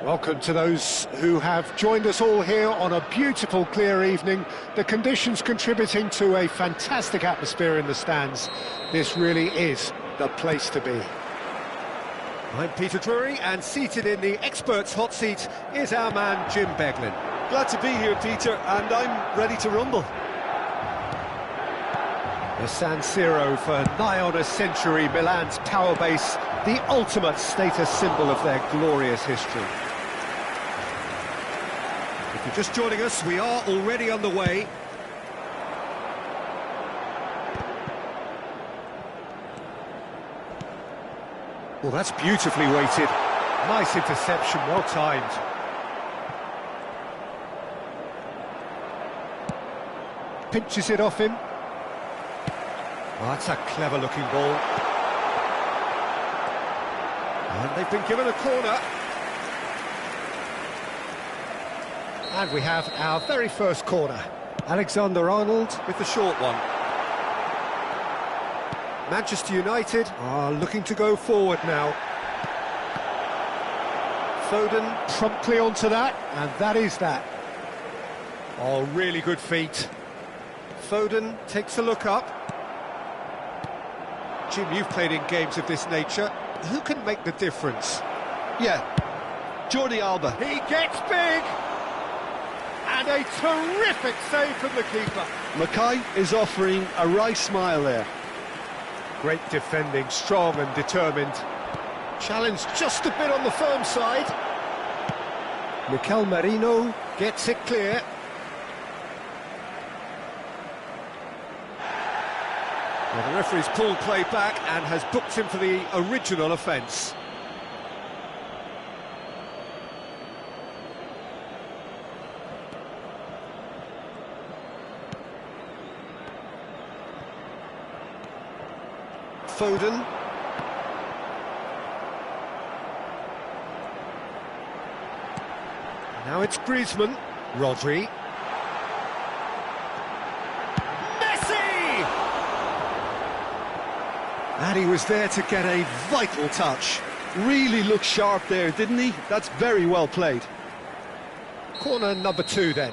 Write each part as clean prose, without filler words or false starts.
Welcome to those who have joined us all here on a beautiful, clear evening. The conditions contributing to a fantastic atmosphere in the stands. This really is the place to be. I'm Peter Drury, and seated in the experts' hot seat is our man Jim Beglin. Glad to be here, Peter, and I'm ready to rumble. The San Siro for nigh on a century, Milan's power base, the ultimate status symbol of their glorious history. If you're just joining us, we are already underway. Well, that's beautifully weighted. Nice interception, well timed. Pinches it off him. Oh, that's a clever-looking ball. And they've been given a corner. And we have our very first corner. Alexander-Arnold with the short one. Manchester United are looking to go forward now. Foden promptly onto that, and that is that. Oh, really good feet. Foden takes a look up. Jim, you've played in games of this nature. Who can make the difference? Yeah, Jordi Alba. He gets big! And a terrific save from the keeper. Mackay is offering a right smile there. Great defending, strong and determined. Challenge just a bit on the firm side. Mikel Merino gets it clear. Well, the referee's pulled play back and has booked him for the original offence. Foden. Now it's Griezmann. Rodri. Messi! And he was there to get a vital touch. Really looked sharp there, didn't he? That's very well played. Corner number 2 then.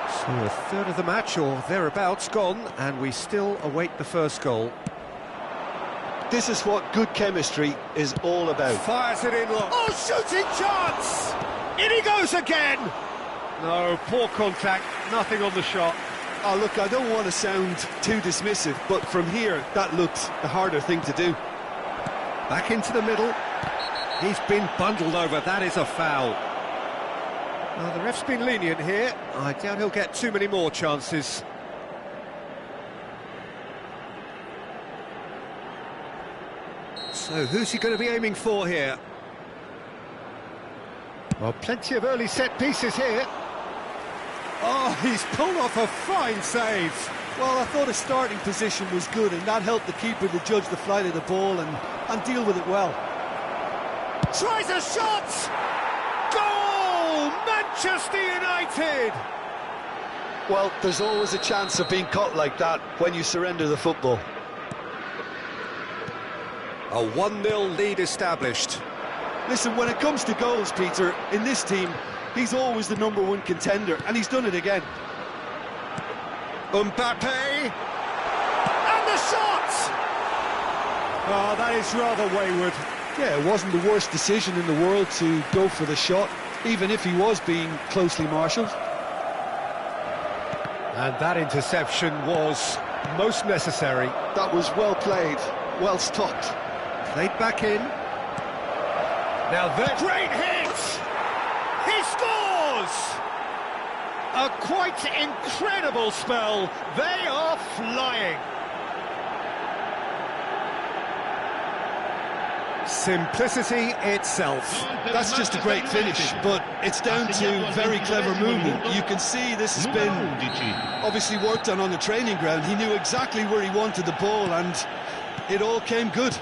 So a third of the match, or thereabouts, gone, and we still await the first goal. This is what good chemistry is all about. Fires it in long. Oh, shooting chance! In he goes again! No, poor contact, nothing on the shot. Oh, look, I don't want to sound too dismissive, but from here, that looked the harder thing to do. Back into the middle. He's been bundled over, that is a foul. Well, the ref's been lenient here. I doubt he'll get too many more chances. So, who's he going to be aiming for here? Well, plenty of early set pieces here. Oh, he's pulled off a fine save. Well, I thought his starting position was good, and that helped the keeper to judge the flight of the ball and deal with it well. Tries a shot! Goal! Manchester United! Well, there's always a chance of being caught like that when you surrender the football. A 1-0 lead established. Listen, when it comes to goals, Peter, in this team, he's always the #1 contender, and he's done it again. Mbappe! And the shot! Oh, that is rather wayward. Yeah, it wasn't the worst decision in the world to go for the shot, even if he was being closely marshalled. And that interception was most necessary. That was well played, well stopped. Played back in. Now that great hit! He scores! A quite incredible spell. They are flying. Simplicity itself. That's just a great finish, but it's down to very clever movement. You can see this has been obviously worked on the training ground. He knew exactly where he wanted the ball, and it all came good.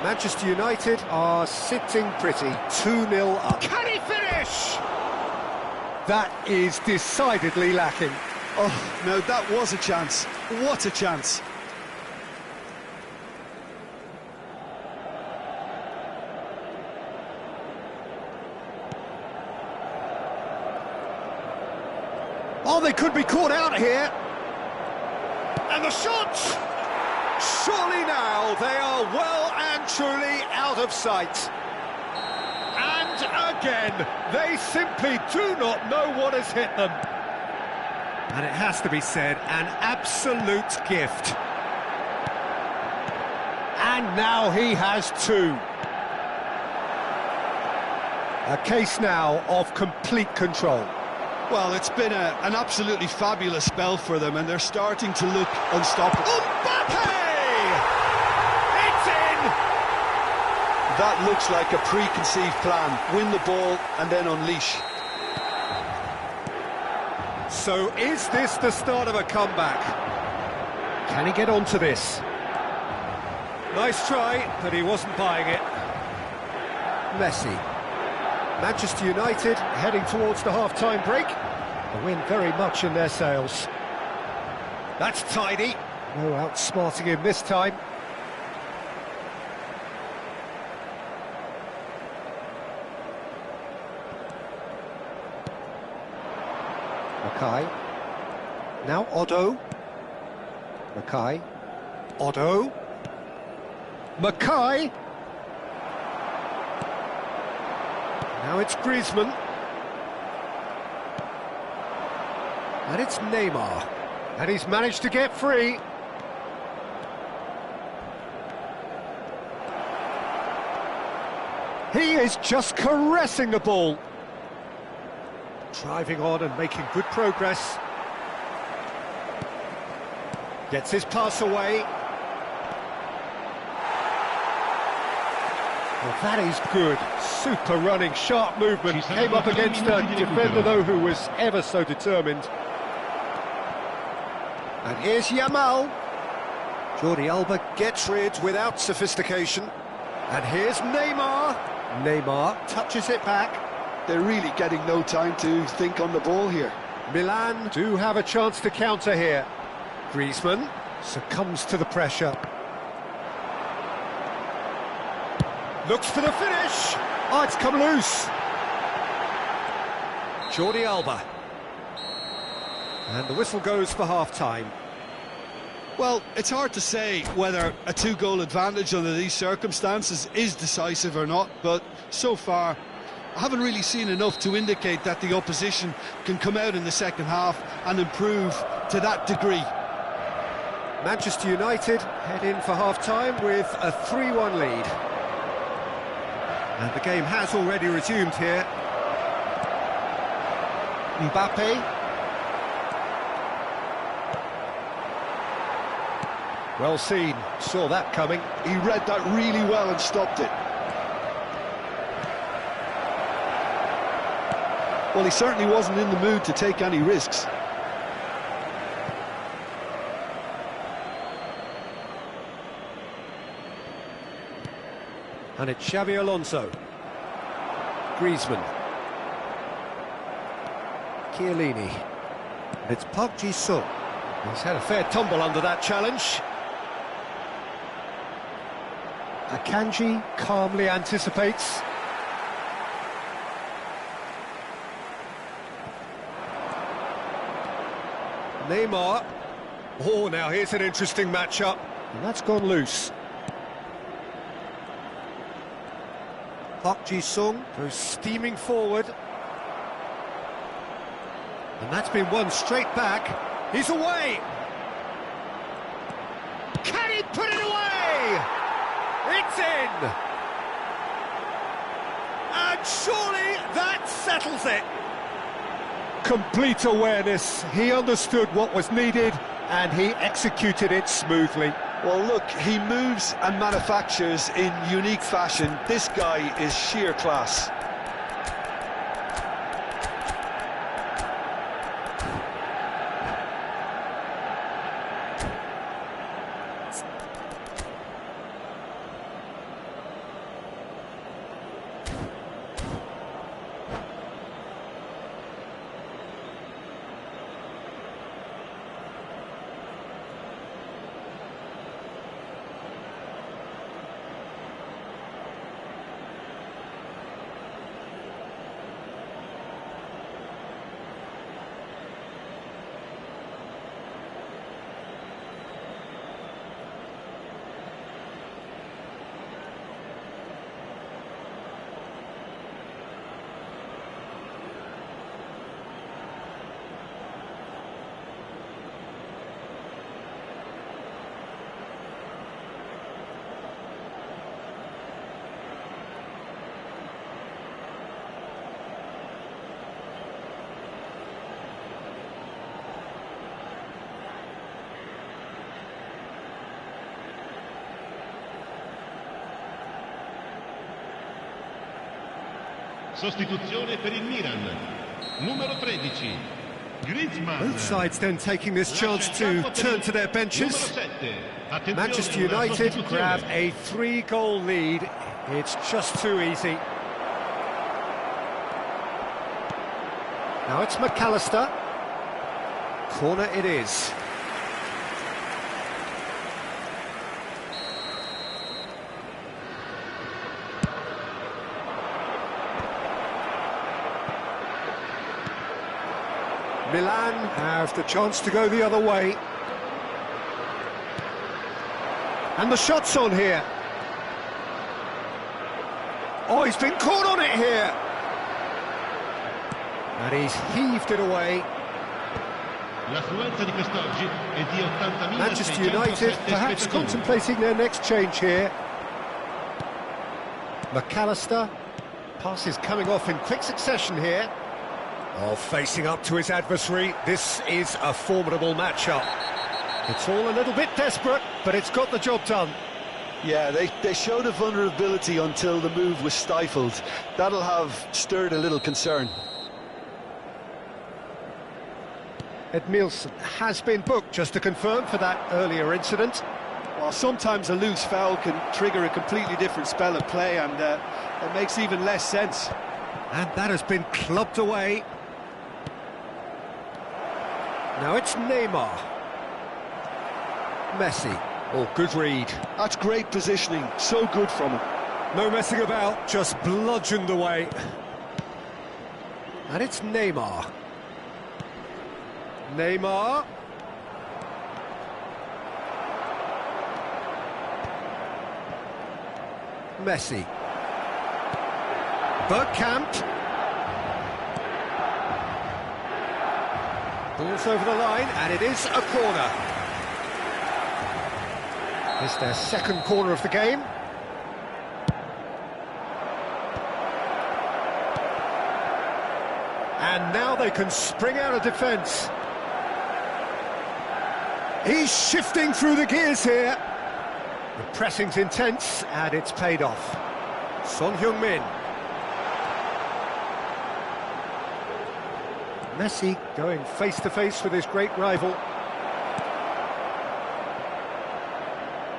Manchester United are sitting pretty, 2-0 up. Can he finish? That is decidedly lacking. Oh, no, that was a chance. What a chance. Oh, they could be caught out here. And the shot! Surely now they are well and truly out of sight. And again, they simply do not know what has hit them. And it has to be said, an absolute gift. And now he has two. A case now of complete control. Well, it's been an absolutely fabulous spell for them, and they're starting to look unstoppable. Mbappe! It's in! That looks like a preconceived plan. Win the ball and then unleash. So is this the start of a comeback? Can he get onto this? Nice try, but he wasn't buying it. Messi. Manchester United heading towards the half-time break. The wind very much in their sails. That's tidy. No outsmarting him this time. Mackay. Now Otto. Mackay. Otto. Mackay. Now it's Griezmann. And it's Neymar. And he's managed to get free. He is just caressing the ball. Driving on and making good progress. Gets his pass away. Well, that is good. Super running, sharp movement. Came up against a defender, though, who was ever so determined. And here's Yamal. Jordi Alba gets rid without sophistication. And here's Neymar. Neymar touches it back. They're really getting no time to think on the ball here. Milan do have a chance to counter here. Griezmann succumbs to the pressure. Looks for the finish. Oh, it's come loose. Jordi Alba. And the whistle goes for half-time. Well, it's hard to say whether a two-goal advantage under these circumstances is decisive or not, but so far I haven't really seen enough to indicate that the opposition can come out in the second half and improve to that degree. Manchester United head in for half-time with a 3-1 lead. And the game has already resumed here. Mbappe. Well seen, saw that coming. He read that really well and stopped it. Well, he certainly wasn't in the mood to take any risks. And it's Xabi Alonso. Griezmann. Chiellini. And it's Park Ji-sung. He's had a fair tumble under that challenge. Akanji calmly anticipates. Neymar. Oh, now here's an interesting matchup. And that's gone loose. Park Ji-sung goes steaming forward. And that's been won straight back. He's away! Can he put it away? It's in! And surely that settles it. Complete awareness. He understood what was needed and he executed it smoothly. Well, look, he moves and manufactures in unique fashion. This guy is sheer class. Sostituzione per il Milan. Numero 13. Both sides then taking this chance to turn to their benches. Manchester United grab a 3-goal lead. It's just too easy. Now it's McAllister. Corner it is. Milan have the chance to go the other way. And the shot's on here. Oh, he's been caught on it here. And he's heaved it away. Manchester United perhaps contemplating their next change here. McAllister. Pass is coming off in quick succession here. Oh, facing up to his adversary, this is a formidable matchup. It's all a little bit desperate, but it's got the job done. Yeah, they showed a vulnerability until the move was stifled. That'll have stirred a little concern. Edmilson has been booked, just to confirm, for that earlier incident. Well, sometimes a loose foul can trigger a completely different spell of play, and it makes even less sense. And that has been clubbed away. Now it's Neymar. Messi. Oh, good read. That's great positioning, so good from him. No messing about, just bludgeoned away. And it's Neymar. Neymar. Messi. Bergkamp. Ball's over the line, and it is a corner. It's their second corner of the game. And now they can spring out of defence. He's shifting through the gears here. The pressing's intense, and it's paid off. Son Heung-min. Messi going face-to-face with his great rival.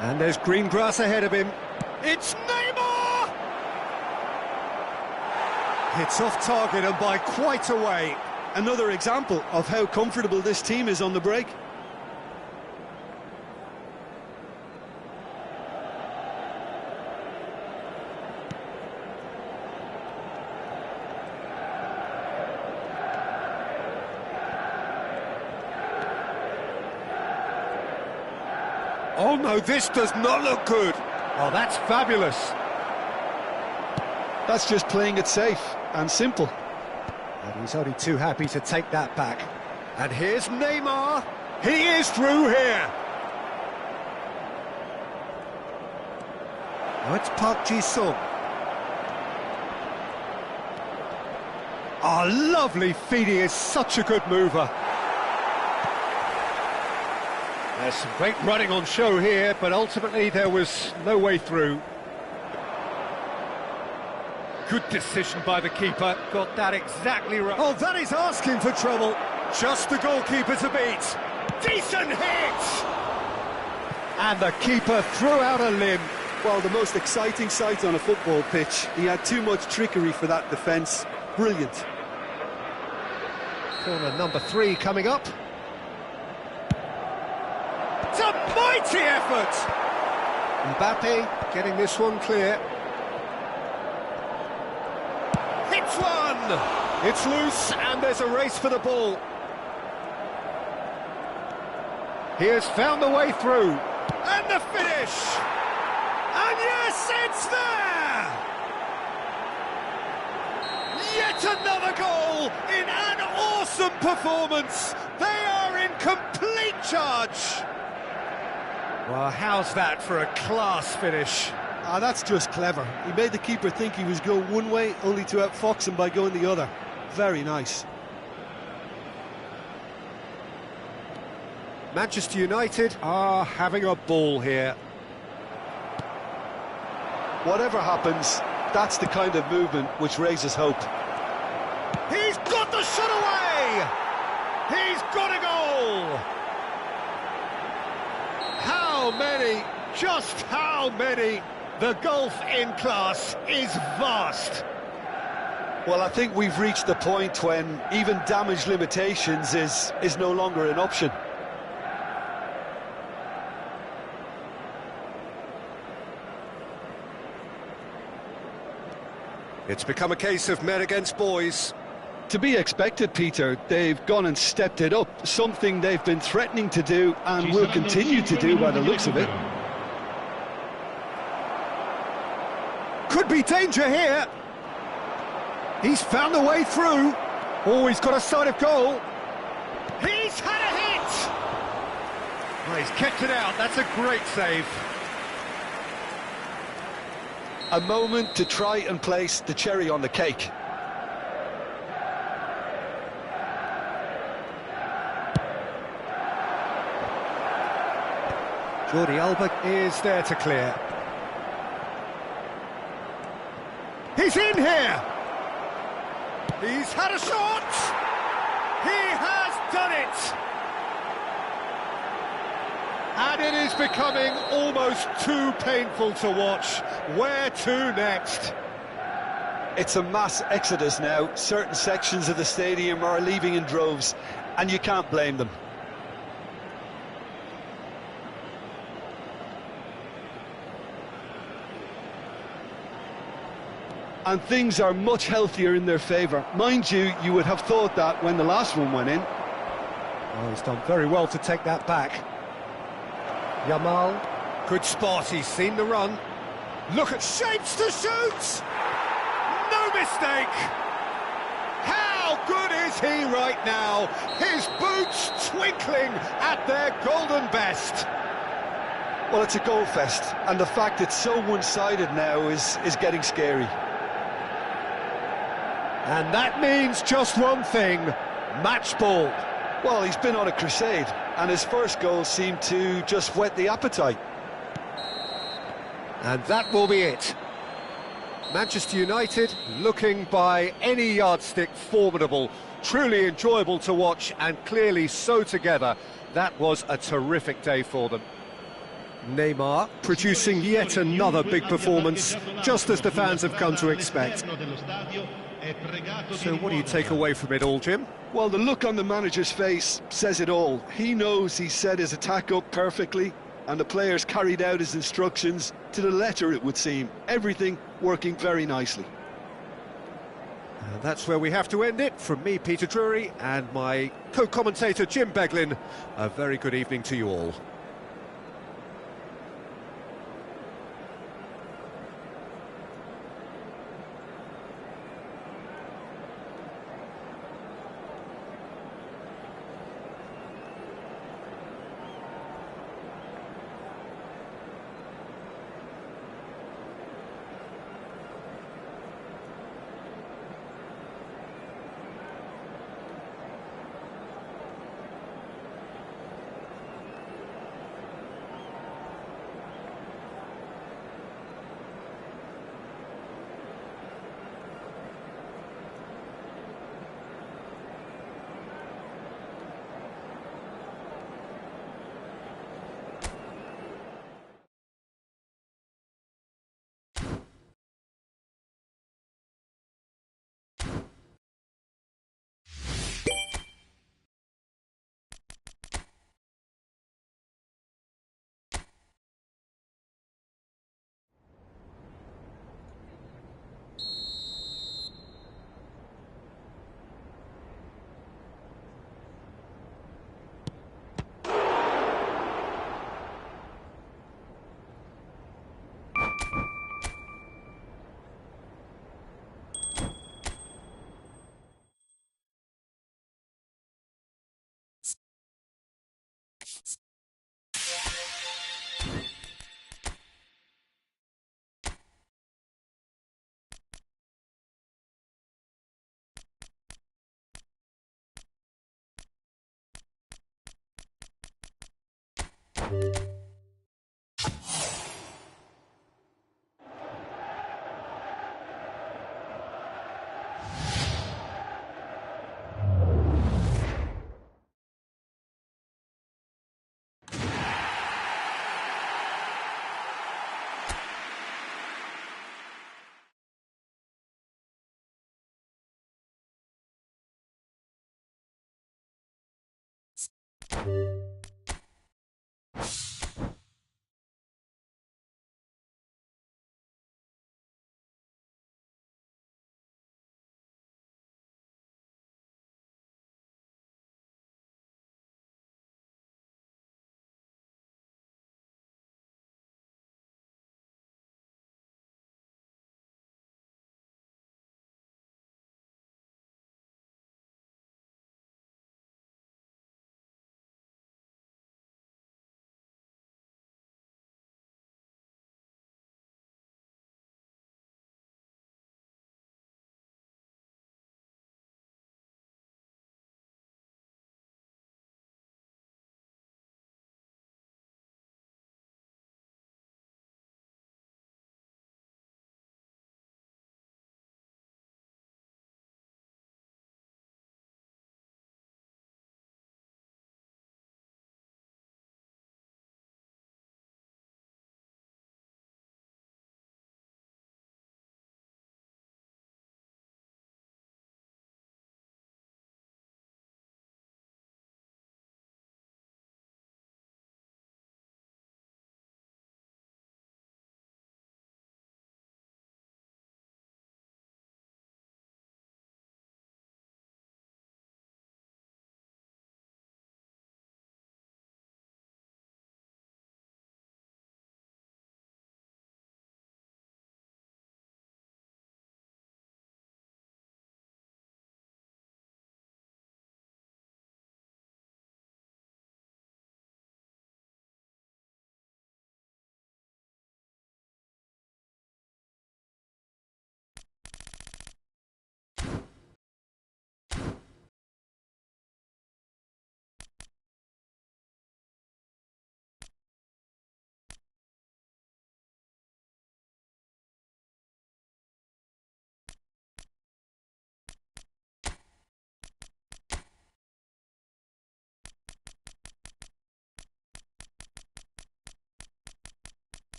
And there's green grass ahead of him. It's Neymar! It's off target and by quite a way. Another example of how comfortable this team is on the break. Oh no, this does not look good. Oh, that's fabulous. That's just playing it safe and simple. And he's only too happy to take that back. And here's Neymar. He is through here. Now it's Park Ji-sung. Oh, lovely feed. He is such a good mover. There's some great running on show here, but ultimately there was no way through. Good decision by the keeper, got that exactly right. Oh, that is asking for trouble. Just the goalkeeper to beat. Decent hit! And the keeper threw out a limb. Well, the most exciting sight on a football pitch. He had too much trickery for that defence. Brilliant. Corner number 3 coming up. It's a mighty effort! Mbappe getting this one clear. Hits one! It's loose, and there's a race for the ball. He has found the way through. And the finish! And yes, it's there! Yet another goal in an awesome performance. They are in complete charge. Well, how's that for a class finish? Ah, that's just clever. He made the keeper think he was going one way, only to outfox him by going the other. Very nice. Manchester United are having a ball here. Whatever happens, That's the kind of movement which raises hope. He's got the shot away! He's got a goal! How many? Just how many? The gulf in class is vast. Well, I think we've reached the point when even damage limitations is no longer an option. It's become a case of men against boys. To be expected, Peter. They've gone and stepped it up, something they've been threatening to do and will continue to do by the looks of it. Could be danger here. He's found a way through. Oh, he's got a sight of goal. He's had a hit! Oh, he's kept it out. That's a great save. A moment to try and place the cherry on the cake. Jordi Alba is there to clear. He's in here! He's had a shot! He has done it! And it is becoming almost too painful to watch. Where to next? It's a mass exodus now. Certain sections of the stadium are leaving in droves, and you can't blame them. And things are much healthier in their favour. Mind you, you would have thought that when the last one went in. Oh, he's done very well to take that back. Yamal, good spot, he's seen the run. Look at shapes to shoot! No mistake! How good is he right now? His boots twinkling at their golden best. Well, it's a goal fest, and the fact it's so one-sided now is getting scary. And that means just one thing, match ball. Well, he's been on a crusade, and his first goal seemed to just whet the appetite. And that will be it. Manchester United looking by any yardstick formidable, truly enjoyable to watch and clearly so together. That was a terrific day for them. Neymar producing yet another big performance, just as the fans have come to expect. So what do you take away from it all, Jim? Well, the look on the manager's face says it all. He knows he set his attack up perfectly, and the players carried out his instructions to the letter, it would seem. Everything working very nicely. And that's where we have to end it. From me, Peter Drury, and my co-commentator, Jim Beglin, a very good evening to you all.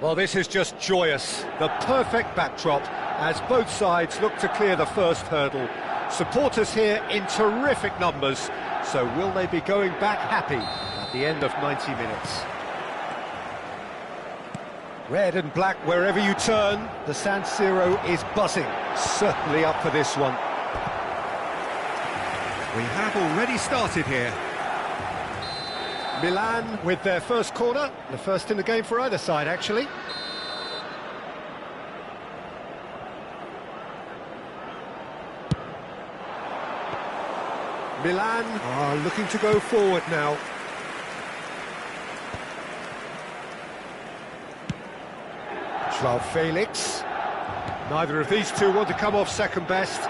Well, this is just joyous. The perfect backdrop as both sides look to clear the first hurdle. Supporters here in terrific numbers, so will they be going back happy at the end of 90 minutes? Red and black wherever you turn, the San Siro is buzzing. Certainly up for this one. We have already started here. Milan with their first corner, the first in the game for either side, actually. Milan are looking to go forward now. Joao Felix. Neither of these two want to come off second best.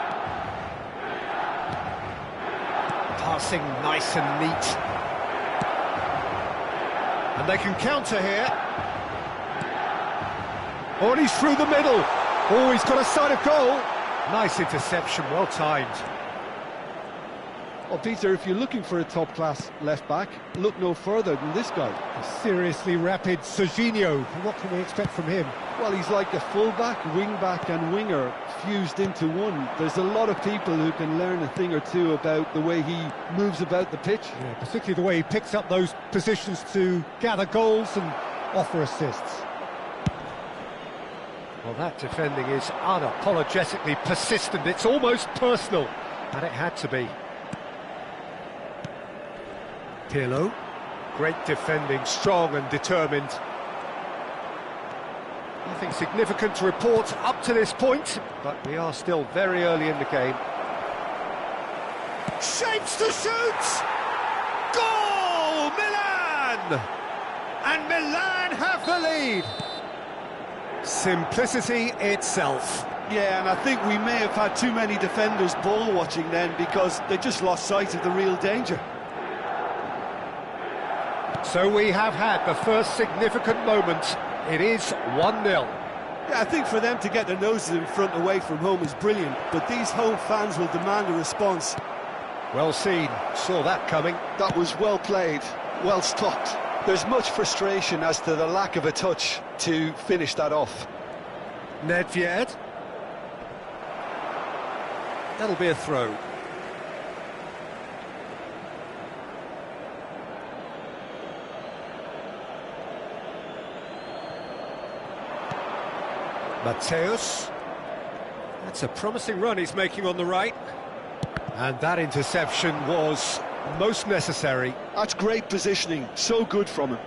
Passing nice and neat. And they can counter here. Oh, and he's through the middle. Oh, he's got a sight of goal. Nice interception, well timed. Well, Peter, if you're looking for a top-class left-back, look no further than this guy. A seriously rapid Serginho. What can we expect from him? Well, he's like a full-back, wing-back and winger fused into one. There's a lot of people who can learn a thing or two about the way he moves about the pitch. Yeah, particularly the way he picks up those positions to gather goals and offer assists. Well, that defending is unapologetically persistent. It's almost personal, and it had to be. Pirlo, great defending, strong and determined. Nothing significant to report up to this point, but we are still very early in the game. Shapes to shoot! Goal! Milan! And Milan have the lead! Simplicity itself. Yeah, and I think we may have had too many defenders ball watching then because they just lost sight of the real danger. So we have had the first significant moment. It is 1-0. Yeah, I think for them to get their noses in front away from home is brilliant, but these home fans will demand a response. Well seen, saw that coming. That was well played, well stopped. There's much frustration as to the lack of a touch to finish that off. Nedved. That'll be a throw. Mateus. That's a promising run he's making on the right. And that interception was most necessary. That's great positioning, so good from him.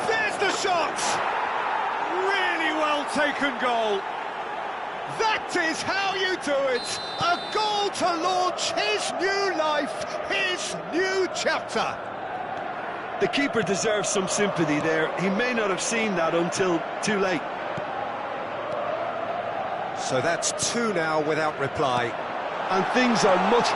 There's the shot! Really well taken goal. That is how you do it! A goal to launch his new life, his new chapter. The keeper deserves some sympathy there. He may not have seen that until too late. So that's two now without reply. And things are much...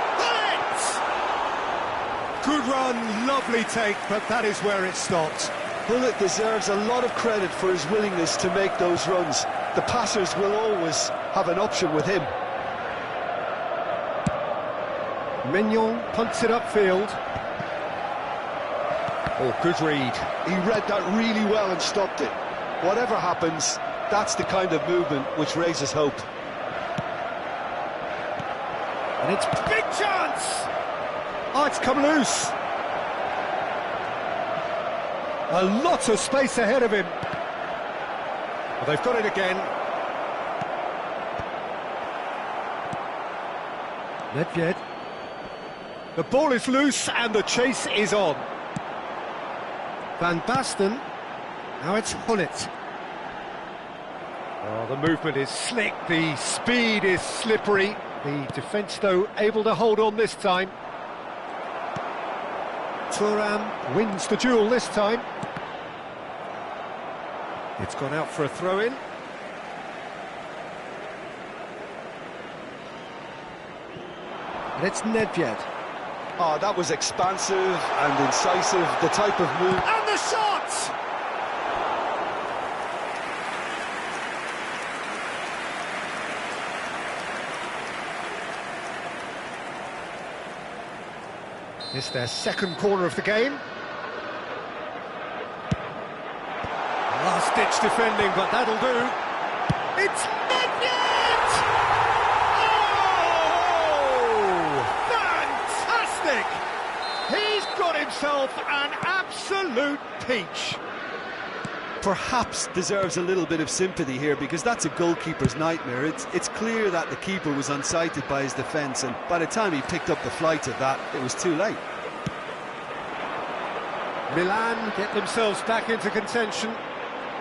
Good run, lovely take, but that is where it stopped. Bullet deserves a lot of credit for his willingness to make those runs. The passers will always have an option with him. Mignon punts it upfield. Oh, good read. He read that really well and stopped it. Whatever happens, that's the kind of movement which raises hope. And it's big chance! Oh, it's come loose. A lot of space ahead of him. Well, they've got it again. Nedved. The ball is loose and the chase is on. Van Basten. Now it's Hullet. Oh, the movement is slick, the speed is slippery. The defence, though, able to hold on this time. Thuram wins the duel this time. It's gone out for a throw-in. And it's Nedved. Oh, that was expansive and incisive, the type of move... And the shot! It's their second corner of the game. Last-ditch defending, but that'll do. It's Nedved! Oh! Fantastic! He's got himself an absolute peach. Perhaps deserves a little bit of sympathy here, because that's a goalkeeper's nightmare. It's clear that the keeper was unsighted by his defence, and by the time he picked up the flight of that, it was too late. Milan get themselves back into contention.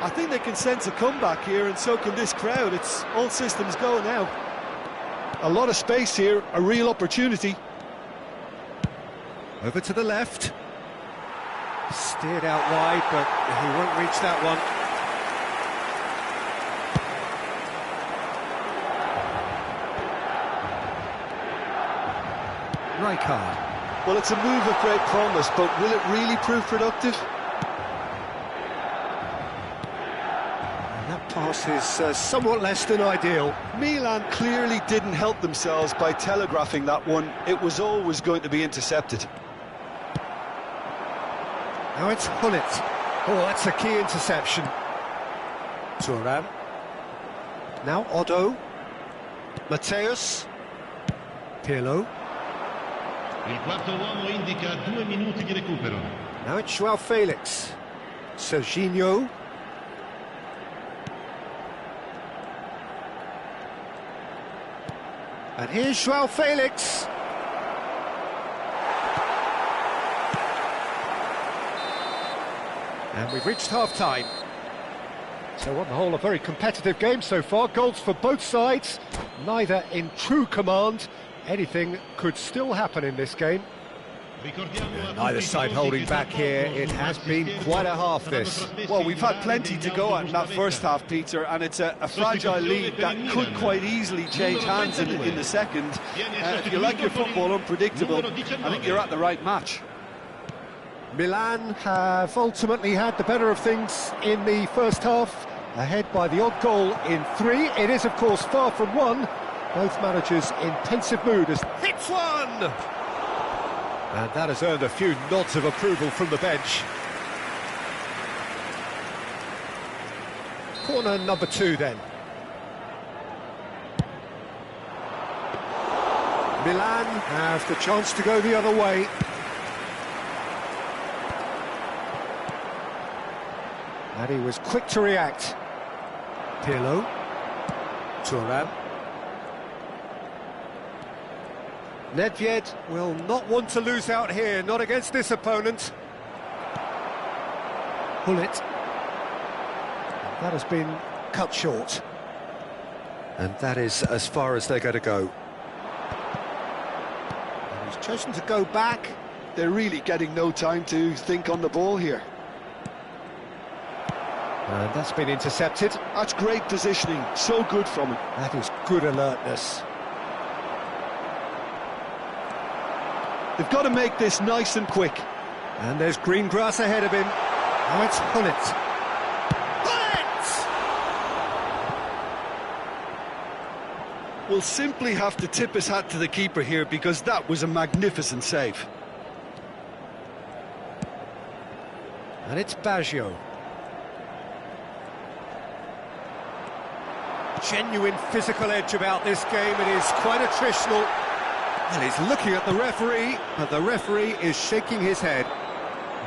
I think they can sense a comeback here, and so can this crowd. It's all systems go now. A lot of space here, a real opportunity. Over to the left. Steered out wide, but he won't reach that one. Rijkaard. Well, it's a move of great promise, but will it really prove productive? And that pass is somewhat less than ideal. Milan clearly didn't help themselves by telegraphing that one. It was always going to be intercepted. Now it's Hullet. Oh, that's a key interception. Thuram. Now Otto. Matthäus. Pirlo. Il quarto uomo indica 2 minuti di recupero. Now it's João Felix. Serginho. And here's João Felix. And we've reached half-time. So on the whole, a very competitive game so far. Goals for both sides, neither in true command. Anything could still happen in this game. Neither side holding back here. It has been quite a half, this. Well, we've had plenty to go at in that first half, Peter, and it's a fragile lead that could quite easily change hands in the second. If you like your football unpredictable, I think you're at the right match. Milan have ultimately had the better of things in the first half, ahead by the odd goal in 3. It is, of course, far from 1. Both managers in pensive mood as hits one! And that has earned a few nods of approval from the bench. Corner number 2 then. Milan have the chance to go the other way. And he was quick to react. Pirlo. Thuram. Nedved will not want to lose out here, not against this opponent. Hullet. That has been cut short. And that is as far as they're going to go. And he's chosen to go back. They're really getting no time to think on the ball here. And that's been intercepted. That's great positioning, so good from him. That is good alertness. They've got to make this nice and quick. And there's green grass ahead of him. Now it's Hullet. Hullet! We'll simply have to tip his hat to the keeper here, because that was a magnificent save. And it's Baggio. Genuine physical edge about this game. It is quite attritional. And he's looking at the referee, but the referee is shaking his head.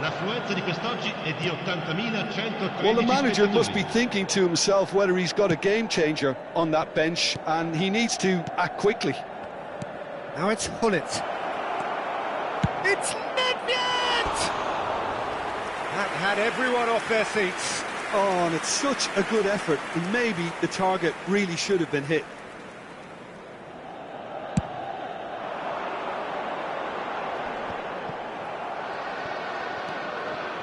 L'affluenza di quest'oggi è di 80.113. Well, the manager must be thinking to himself whether he's got a game changer on that bench, and he needs to act quickly. Now it's Hullet. It's Nedved! That had everyone off their seats. Oh, and it's such a good effort, and maybe the target really should have been hit.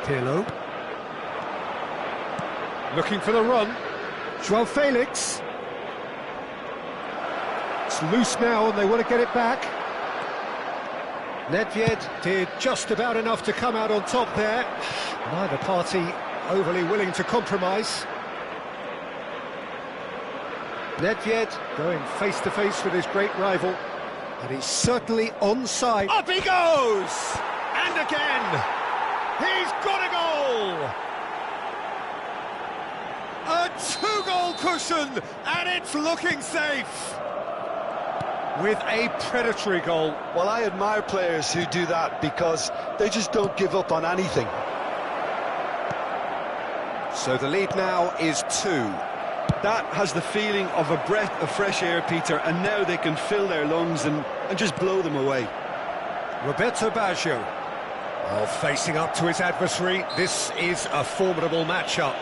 Pirlo. Looking for the run. João Felix. It's loose now and they want to get it back. Nedved did just about enough to come out on top there. Neither party overly willing to compromise. Nedved going face-to-face with his great rival. And he's certainly onside. Up he goes! And again! He's got a goal! A two-goal cushion, and it's looking safe! With a predatory goal. Well, I admire players who do that because they just don't give up on anything. So the lead now is 2. That has the feeling of a breath of fresh air, Peter, and now they can fill their lungs and just blow them away. Roberto Baggio. Well, facing up to his adversary, this is a formidable matchup.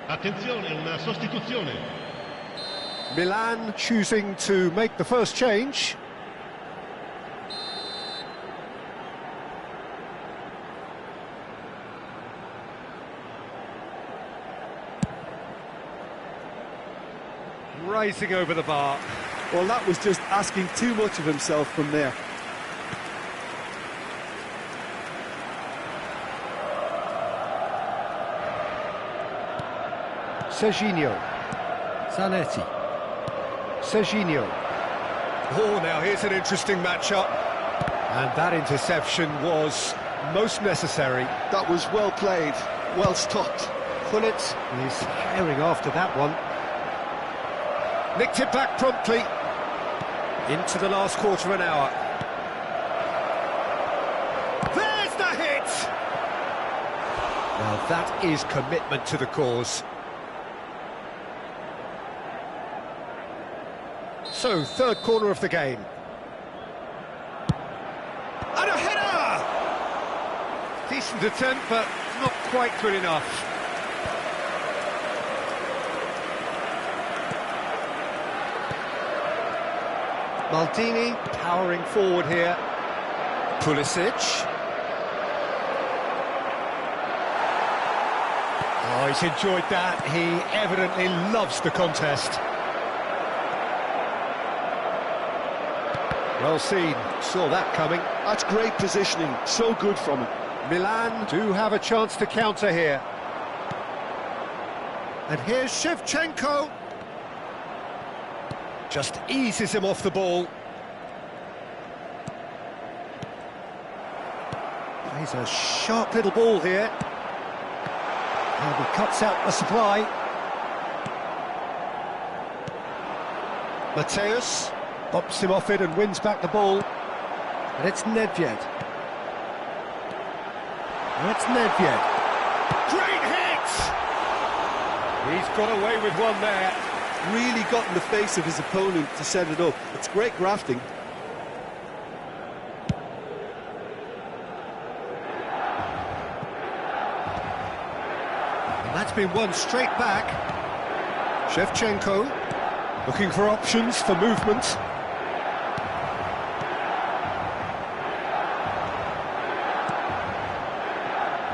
Attenzione, una sostituzione. Milan choosing to make the first change. Rising over the bar. Well, that was just asking too much of himself from there. Serginho. Zanetti. Serginho. Oh, now here's an interesting matchup. And that interception was most necessary. That was well played, well stopped. Gullit is herring after that one. Nicked it back promptly. Into the last quarter of an hour. There's the hit! Now that is commitment to the cause. So, third corner of the game. And a header! Decent attempt, but not quite good enough. Maldini powering forward here. Pulisic. Oh, he's enjoyed that. He evidently loves the contest. Well seen, saw that coming. That's great positioning, so good from him. Milan do have a chance to counter here. And here's Shevchenko. Just eases him off the ball. Plays a sharp little ball here. And he cuts out the supply. Mateus bops him off it and wins back the ball. And it's Nedved. And it's Nedved. Great hit! He's got away with one there. Really got in the face of his opponent to set it up. It's great grafting. And that's been won straight back. Shevchenko looking for options for movement.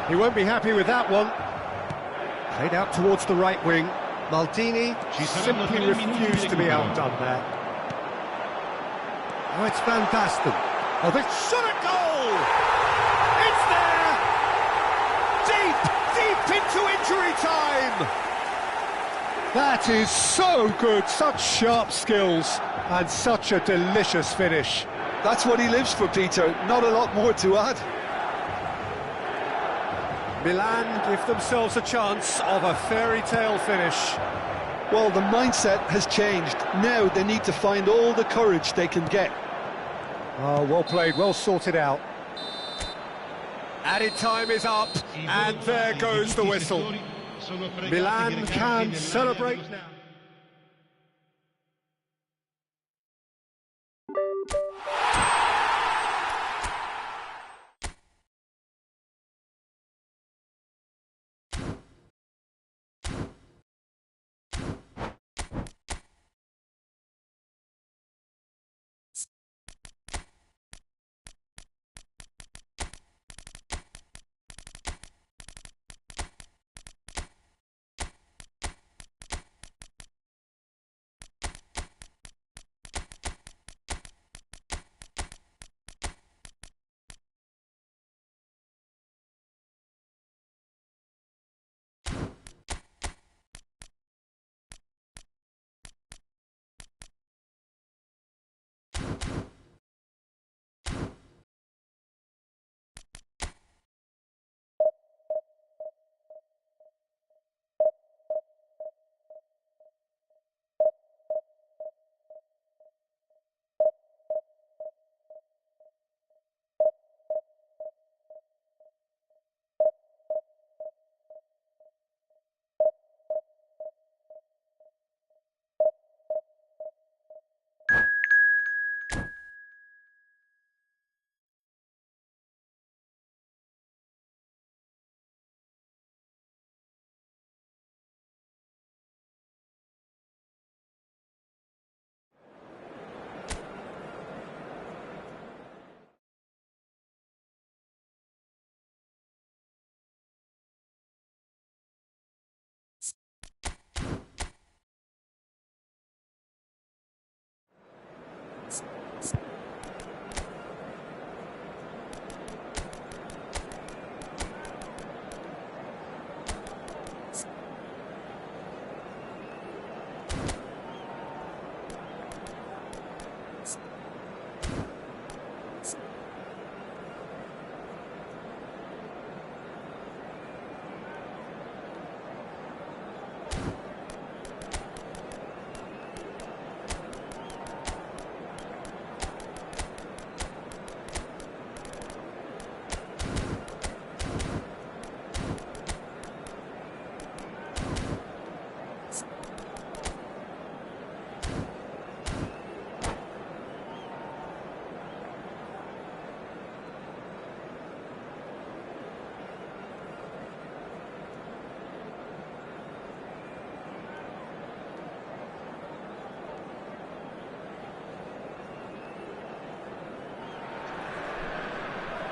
He won't be happy with that one. Played out towards the right wing. Maldini simply refused to be outdone there. Oh, it's Van Basten. Oh, they shot a goal! It's there! Deep into injury time! That is so good, such sharp skills, and such a delicious finish. That's what he lives for, Peter. Not a lot more to add. Milan give themselves a chance of a fairy tale finish. Well, the mindset has changed. Now they need to find all the courage they can get. Oh, well played, well sorted out. Added time is up, and there goes the whistle. Milan can celebrate now.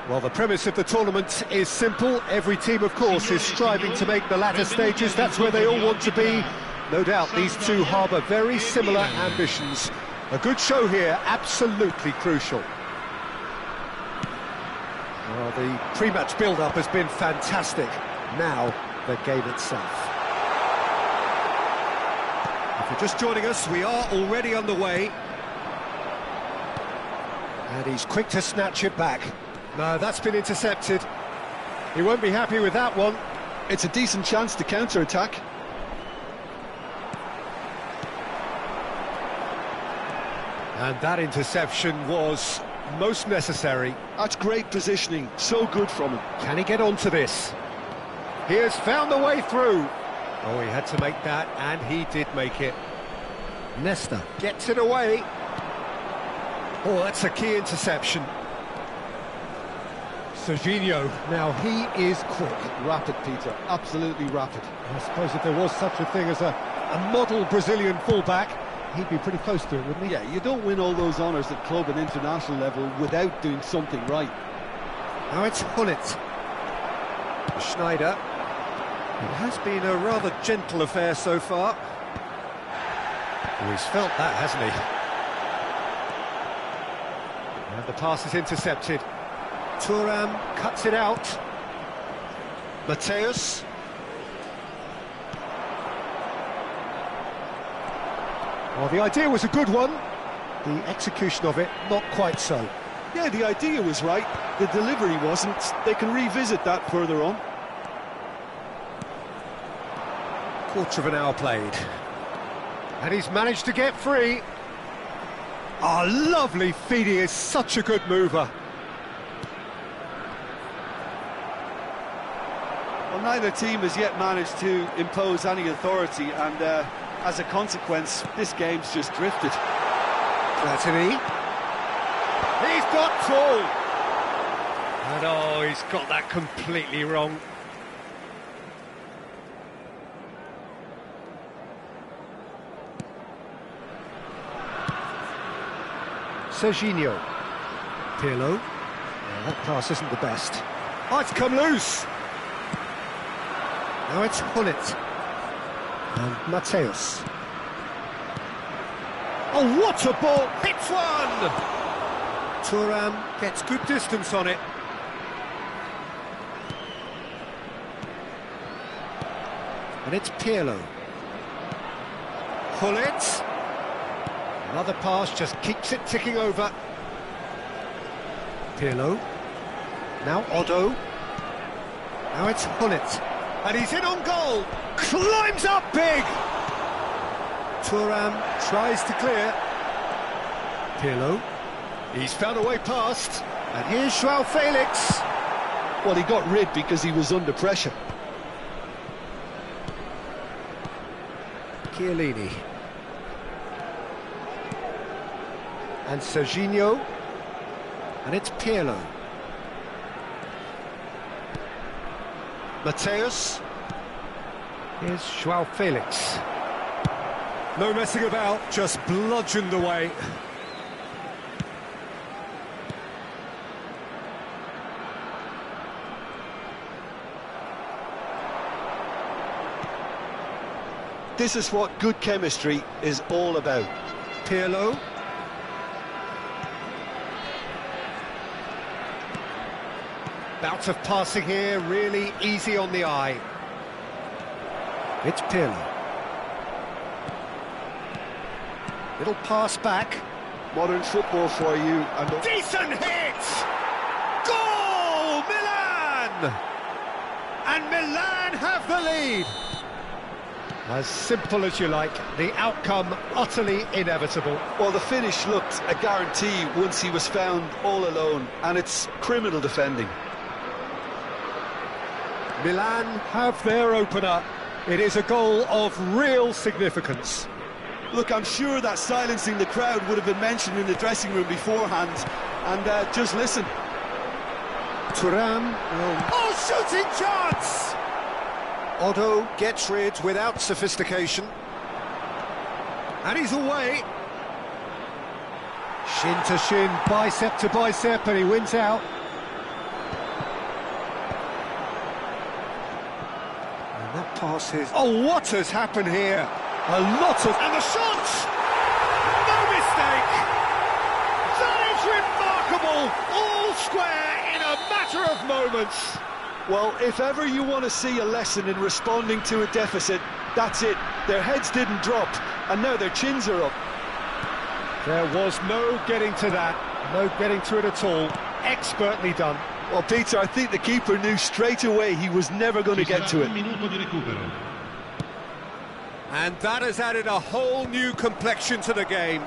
Well, the premise of the tournament is simple. Every team, of course, is striving to make the latter stages. That's where they all want to be. No doubt these two harbour very similar ambitions. A good show here, absolutely crucial. Well, the pre-match build-up has been fantastic. Now, the game itself. If you're just joining us, we are already underway. And he's quick to snatch it back. No, that's been intercepted. He won't be happy with that one. It's a decent chance to counter-attack. And that interception was most necessary. That's great positioning, so good from him. Can he get onto this? He has found the way through. Oh, he had to make that, and he did make it. Nesta gets it away. Oh, that's a key interception. Serginho, now he is quick. Rapid, Peter, absolutely rapid. I suppose if there was such a thing as a model Brazilian fullback, he'd be pretty close to it, wouldn't he? Yeah, you don't win all those honours at club and international level without doing something right. Now it's Hunnit. Schneider. It has been a rather gentle affair so far. Oh, he's felt that, hasn't he? And the pass is intercepted. Thuram cuts it out. Mateus. Well, the idea was a good one. The execution of it, not quite so. Yeah, the idea was right. The delivery wasn't. They can revisit that further on. Quarter of an hour played. And he's managed to get free. Oh, lovely feed, he is such a good mover. Well, neither team has yet managed to impose any authority, and as a consequence, this game's just drifted. Platini. He's got two. And oh, he's got that completely wrong. Serginho. Pirlo. Yeah, that pass isn't the best. Oh, it's come loose. Now it's Hullet. And Mateus. Oh, what a ball! Hits one! Thuram gets good distance on it. And it's Pirlo. Hullet. Another pass just keeps it ticking over. Pirlo. Now Otto. Now it's Hullet. And he's in on goal. Climbs up big. Thuram tries to clear. Pirlo. He's found a way past. And here's João Felix. Well, he got rid because he was under pressure. Chiellini. And Serginho. And it's Pirlo. Mateus. Here's João Felix. No messing about, just bludgeoned away. This is what good chemistry is all about. Pirlo. Bout of passing here, really easy on the eye. It's Pirlo. Little pass back. Modern football for you. And Decent hit! Goal! Milan! And Milan have the lead. As simple as you like, the outcome utterly inevitable. well, the finish looked a guarantee once he was found all alone, and it's criminal defending. Milan have their opener. It is a goal of real significance. Look, I'm sure that silencing the crowd would have been mentioned in the dressing room beforehand. And just listen. Thuram. Oh, shooting chance! Otto gets rid without sophistication. And he's away. Shin to shin, bicep to bicep, and he wins out. And that pass is... Oh, what has happened here? A lot of... And the shot! No mistake! That is remarkable! All square in a matter of moments. Well, if ever you want to see a lesson in responding to a deficit, that's it. Their heads didn't drop, and now their chins are up. There was no getting to that, no getting to it at all. Expertly done. Well, Peter, I think the keeper knew straight away he was never going to get to it. And that has added a whole new complexion to the game.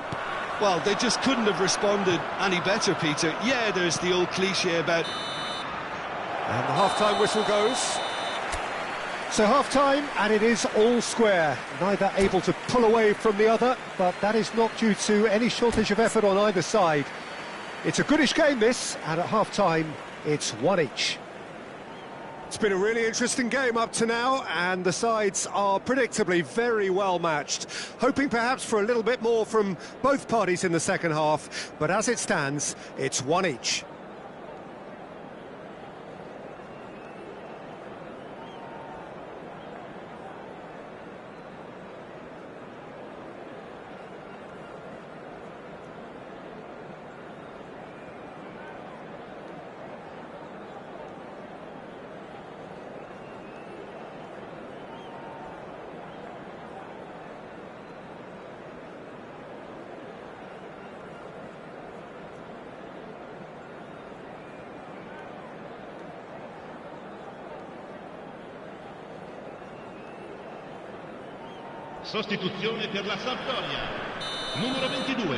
Well, they just couldn't have responded any better, Peter. Yeah, there's the old cliche about... And the half-time whistle goes. So half-time, and it is all square. Neither able to pull away from the other, but that is not due to any shortage of effort on either side. It's a goodish game, this, and at half-time, it's one each. It's been a really interesting game up to now, and the sides are predictably very well matched. Hoping perhaps for a little bit more from both parties in the second half, but as it stands, it's one each. Sostituzione per la Sampdoria. Numero 22,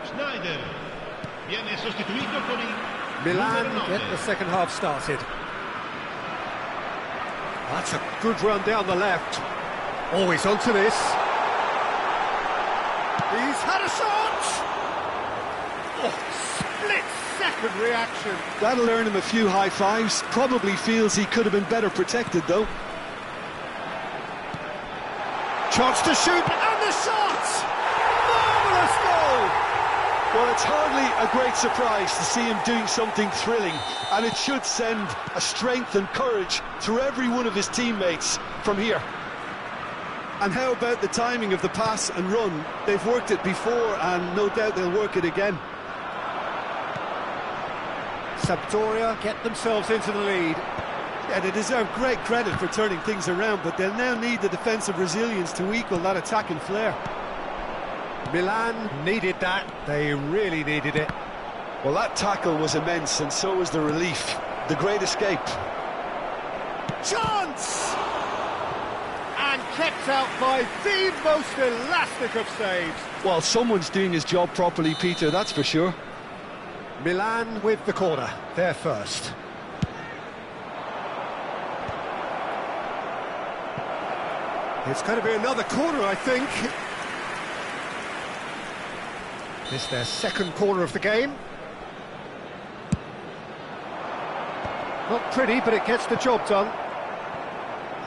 Schneider. Viene sostituito con il Milan numero 9. get the second half started. That's a good run down the left. Always onto this. He's had a shot! Oh, split-second reaction. That'll earn him a few high fives. Probably feels he could have been better protected, though. Chance to shoot, and the shot! Marvellous goal! Well, it's hardly a great surprise to see him doing something thrilling, and it should send a strength and courage through every one of his teammates from here. And how about the timing of the pass and run? They've worked it before, and no doubt they'll work it again. Sampdoria get themselves into the lead. Yeah, they deserve great credit for turning things around, but they'll now need the defensive resilience to equal that attacking flair. Milan needed that. They really needed it. Well, that tackle was immense, and so was the relief. The great escape. Chance! And kept out by the most elastic of saves. Well, someone's doing his job properly, Peter, that's for sure. Milan with the corner, they're first. It's going to be another corner, I think. It's their second corner of the game. Not pretty, but it gets the job done.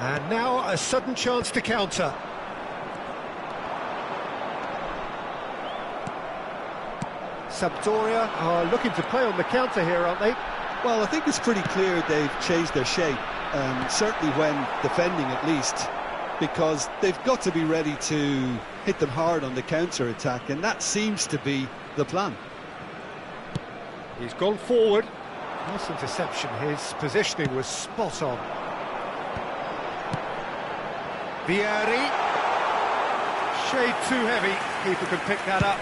And now a sudden chance to counter. Sampdoria are looking to play on the counter here, aren't they? Well, I think it's pretty clear they've changed their shape, certainly when defending at least, because they've got to be ready to hit them hard on the counter-attack, and that seems to be the plan. He's gone forward. Nice interception. His positioning was spot on. Vieri. Shade too heavy. Keeper can pick that up.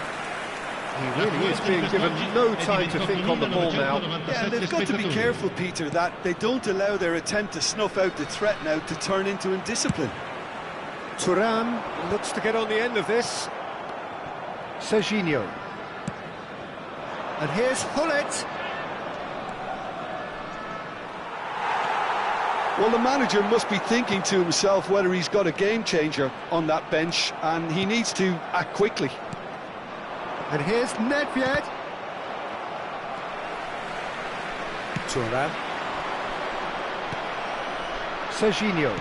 He really is being given no time to think on the ball now. Yeah, they've got to be careful, Peter, that they don't allow their attempt to snuff out the threat now to turn into indiscipline. Thuram looks to get on the end of this. Serginho. And here's Hullet. Well, the manager must be thinking to himself whether he's got a game-changer on that bench, and he needs to act quickly. And here's Nedved. Thuram. Serginho.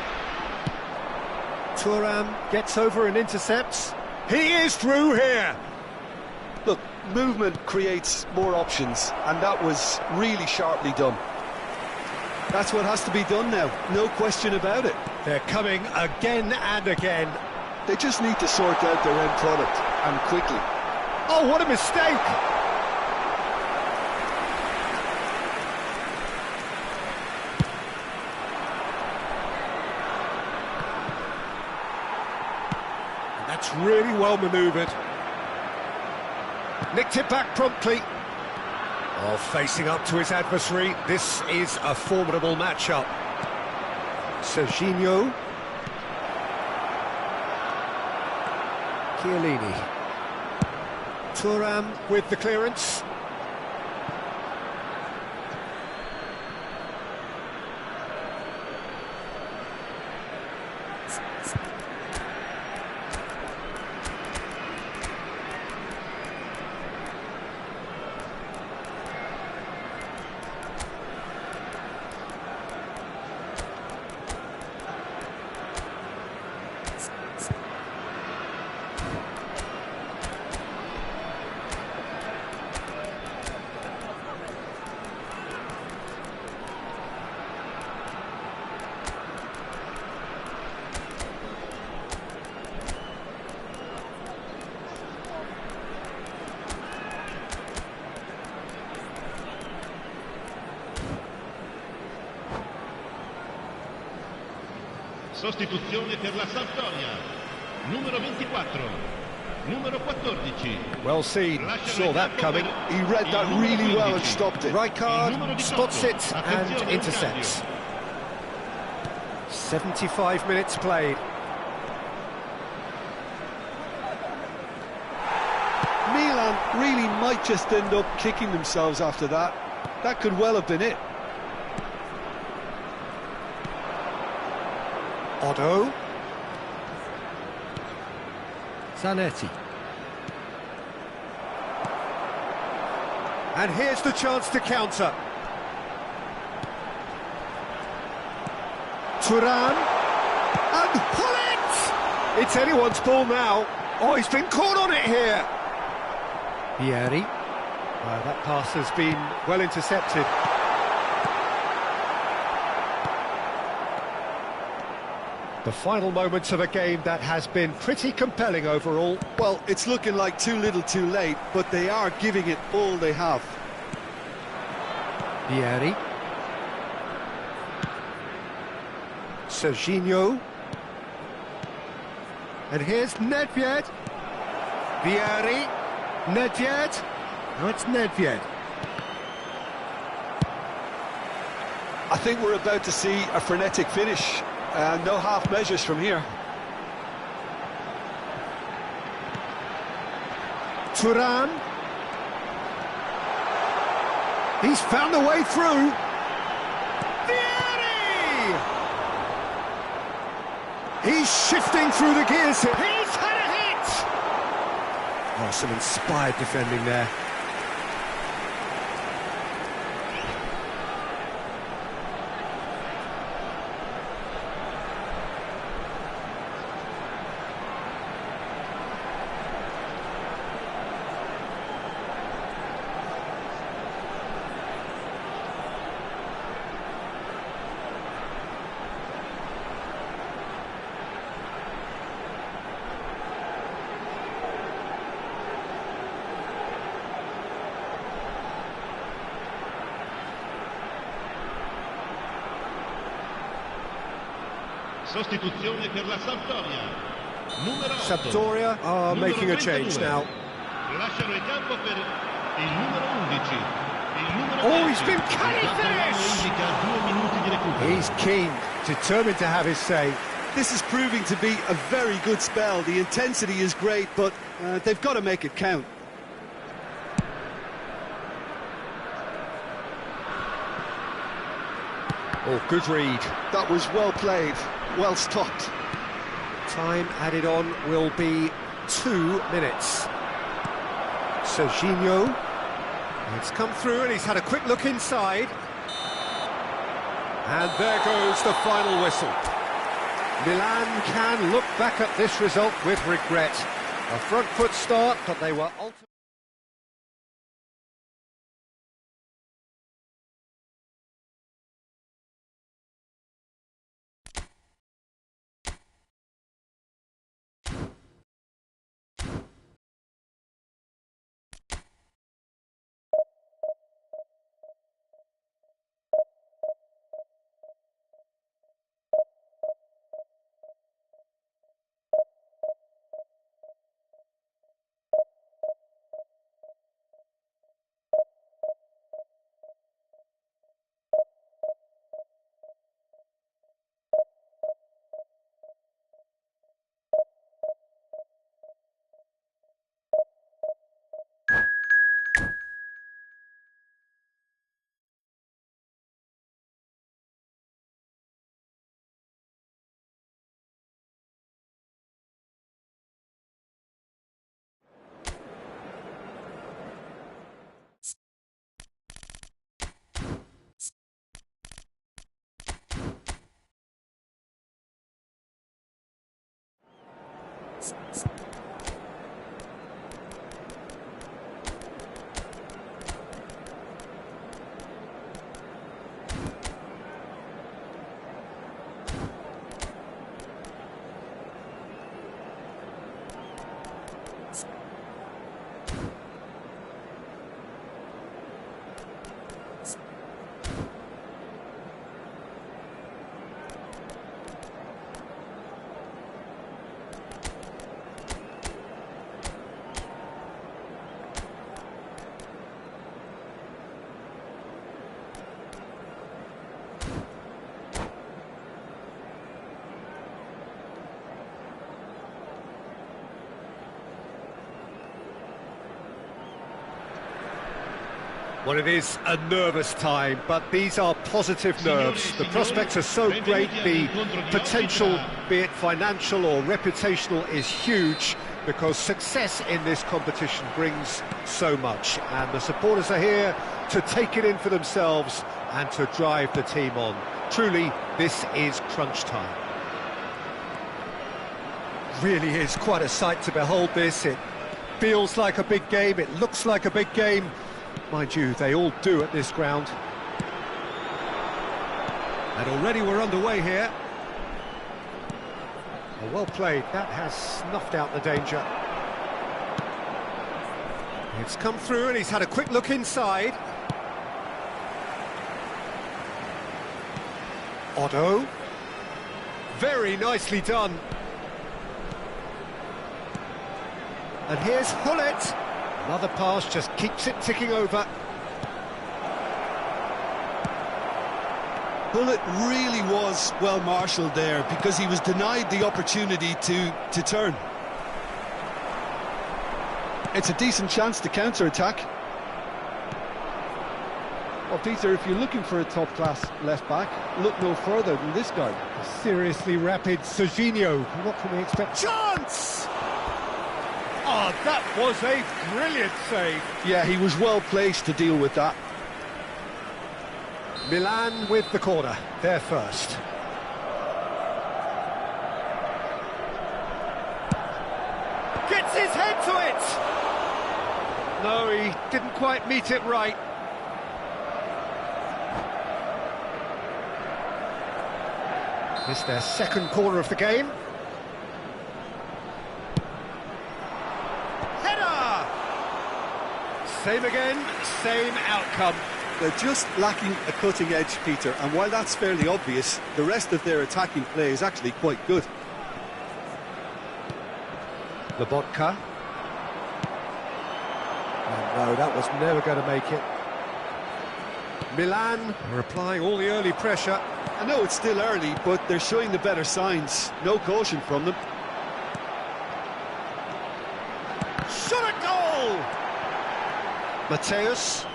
Thuram gets over and intercepts. He is through here. Look, movement creates more options, and that was really sharply done. That's what has to be done now, no question about it. They're coming again and again. They just need to sort out their end product, and quickly. Oh, what a mistake! And that's really well manoeuvred. Nicked it back promptly. Oh, facing up to his adversary, this is a formidable matchup. Serginho. Chiellini. Thuram with the clearance. Sostituzione per la Sampdoria. Numero 24. Numero 14. Well seen, saw that coming. He read that really well and stopped it. Right card, spots it and intercepts. 75 minutes played. Milan really might just end up kicking themselves after that. That could well have been it. Otto. Zanetti. And here's the chance to counter. Turan. And pull it! It's anyone's ball now. Oh, he's been caught on it here. Vieri. That pass has been well intercepted. The final moments of a game that has been pretty compelling overall. Well, it's looking like too little too late, but they are giving it all they have. Vieri. Serginho. And here's Nedved. Vieri. Nedved. Now it's Nedved. I think we're about to see a frenetic finish. No half measures from here. Turan. He's found a way through. Vieri! He's shifting through the gears here. He's had a hit! Oh, some inspired defending there. Sostituzione per la Sampdoria. Numero 8. Sampdoria are making a change now. Lasciano il campo per il numero 11. Il numero Oh, 10. he's been canny finish! Indica 2 minuti di recupero. He's keen, determined to have his say. This is proving to be a very good spell. The intensity is great, but they've got to make it count. Oh, good read. That was well played, well stopped. Time added on will be 2 minutes. Serginho. It's come through and he's had a quick look inside. And there goes the final whistle. Milan can look back at this result with regret. A front foot start, but they were ultimately... Well, it is a nervous time, but these are positive nerves. The prospects are so great, the potential, be it financial or reputational, is huge, because success in this competition brings so much, and the supporters are here to take it in for themselves and to drive the team on. Truly, this is crunch time. Really is quite a sight to behold this. It feels like a big game, it looks like a big game. Mind you, they all do at this ground. And already we're underway here. Well played, that has snuffed out the danger. It's come through and he's had a quick look inside. Otto. Very nicely done. And here's Hullet. Another pass just keeps it ticking over. Hullet really was well marshalled there, because he was denied the opportunity to turn. It's a decent chance to counter-attack. Well, Peter, if you're looking for a top-class left-back, look no further than this guy. Seriously rapid Serginho. What can we expect? Chance! Oh, that was a brilliant save. Yeah, he was well placed to deal with that. Milan with the corner, they're first. Gets his head to it! No, he didn't quite meet it right. It's their second corner of the game. Header! Same again, same outcome. They're just lacking a cutting edge, Peter, and while that's fairly obvious, the rest of their attacking play is actually quite good. Lobotka. Oh, no, that was never going to make it. Milan are applying all the early pressure. I know it's still early, but they're showing the better signs. No caution from them. Shot at goal! Mateus.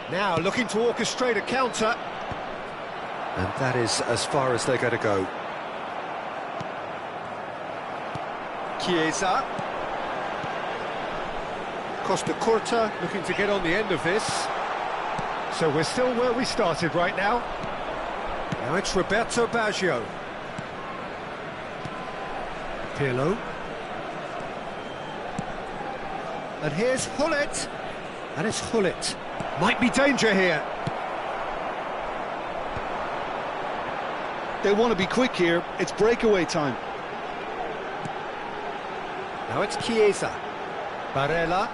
Now looking to orchestrate a counter. And that is as far as they're going to go. Chiesa. Costa Curta looking to get on the end of this. So we're still where we started right now. Now it's Roberto Baggio. Pirlo. And here's Hullet. And it's Hullet. Might be danger here. They want to be quick here. It's breakaway time. Now it's Chiesa. Barella.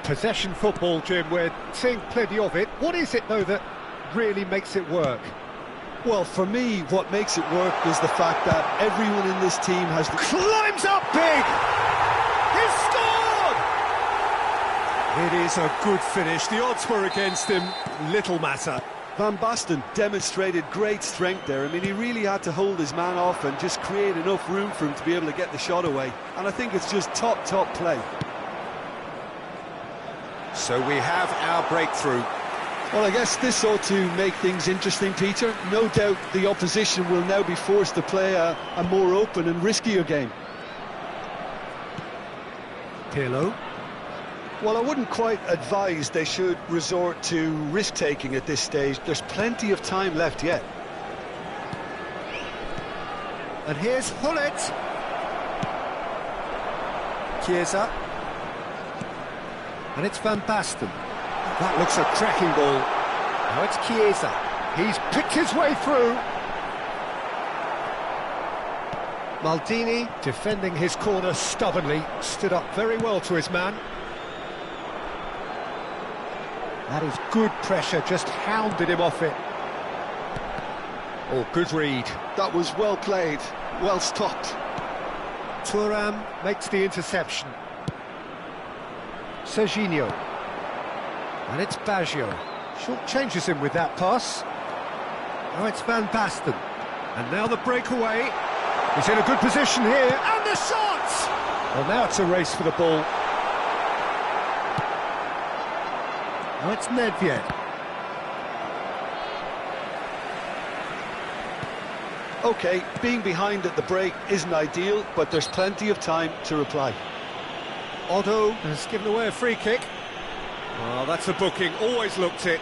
Possession football, Jim, we're seeing plenty of it. What is it, though, that really makes it work? Well, for me, what makes it work is the fact that everyone in this team has... Climbs up big! He's scored! It is a good finish. The odds were against him. Little matter. Van Basten demonstrated great strength there. I mean, he really had to hold his man off and just create enough room for him to be able to get the shot away. And I think it's just top play. So we have our breakthrough. Well, I guess this ought to make things interesting, Peter. No doubt the opposition will now be forced to play a more open and riskier game. Pirlo. Well, I wouldn't quite advise they should resort to risk-taking at this stage. There's plenty of time left yet. And here's Hullet. Chiesa. And it's Van Basten. That looks a cracking ball. Now it's Chiesa. He's picked his way through. Maldini, defending his corner stubbornly, stood up very well to his man. That is good pressure, just hounded him off it. Oh, good read. That was well played, well stopped. Thuram makes the interception. Serginho. And it's Baggio. Short changes him with that pass. Now it's Van Basten. And now the breakaway. He's in a good position here. And the shot! Well, now it's a race for the ball. Oh, it's Nedved. OK, being behind at the break isn't ideal, but there's plenty of time to reply. Otto has given away a free kick. Oh, that's a booking, always looked it.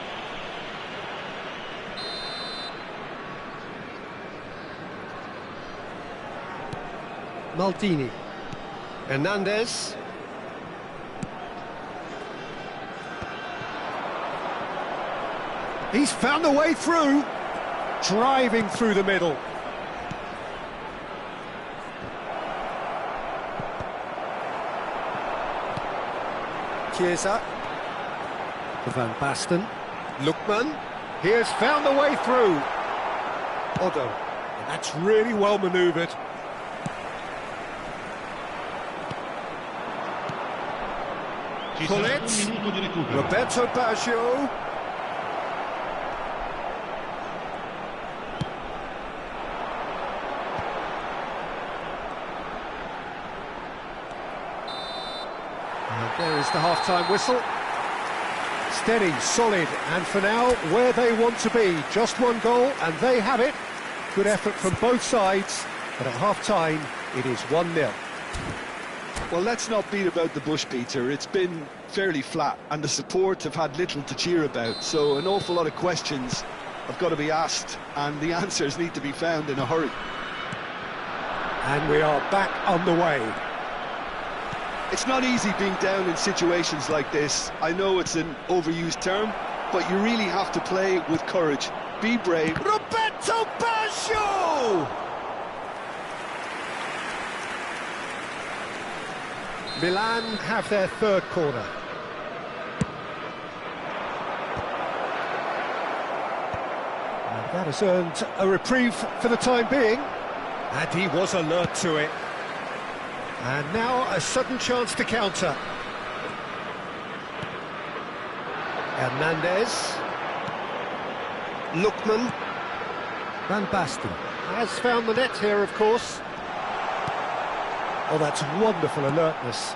Maldini. Hernandez. He's found the way through. Driving through the middle. Chiesa. Van Basten. Lookman. He has found the way through. Otto. That's really well manoeuvred. Ci Pull sarà it. un minuto di recupero. Roberto Baggio. And there is the half-time whistle. Steady, solid, and for now, where they want to be. Just one goal, and they have it. Good effort from both sides, but at half-time, it is 1-0. Well, let's not beat about the bush, Peter. It's been fairly flat, and the support have had little to cheer about, so an awful lot of questions have got to be asked, and the answers need to be found in a hurry. And we are back on the way. It's not easy being down in situations like this. I know it's an overused term, but you really have to play with courage. Be brave. Roberto Baggio! Milan have their third corner. And that has earned a reprieve for the time being. And he was alert to it. And now a sudden chance to counter. Hernandez. Lookman. Van Basten. Has found the net here, of course. Oh, that's wonderful alertness.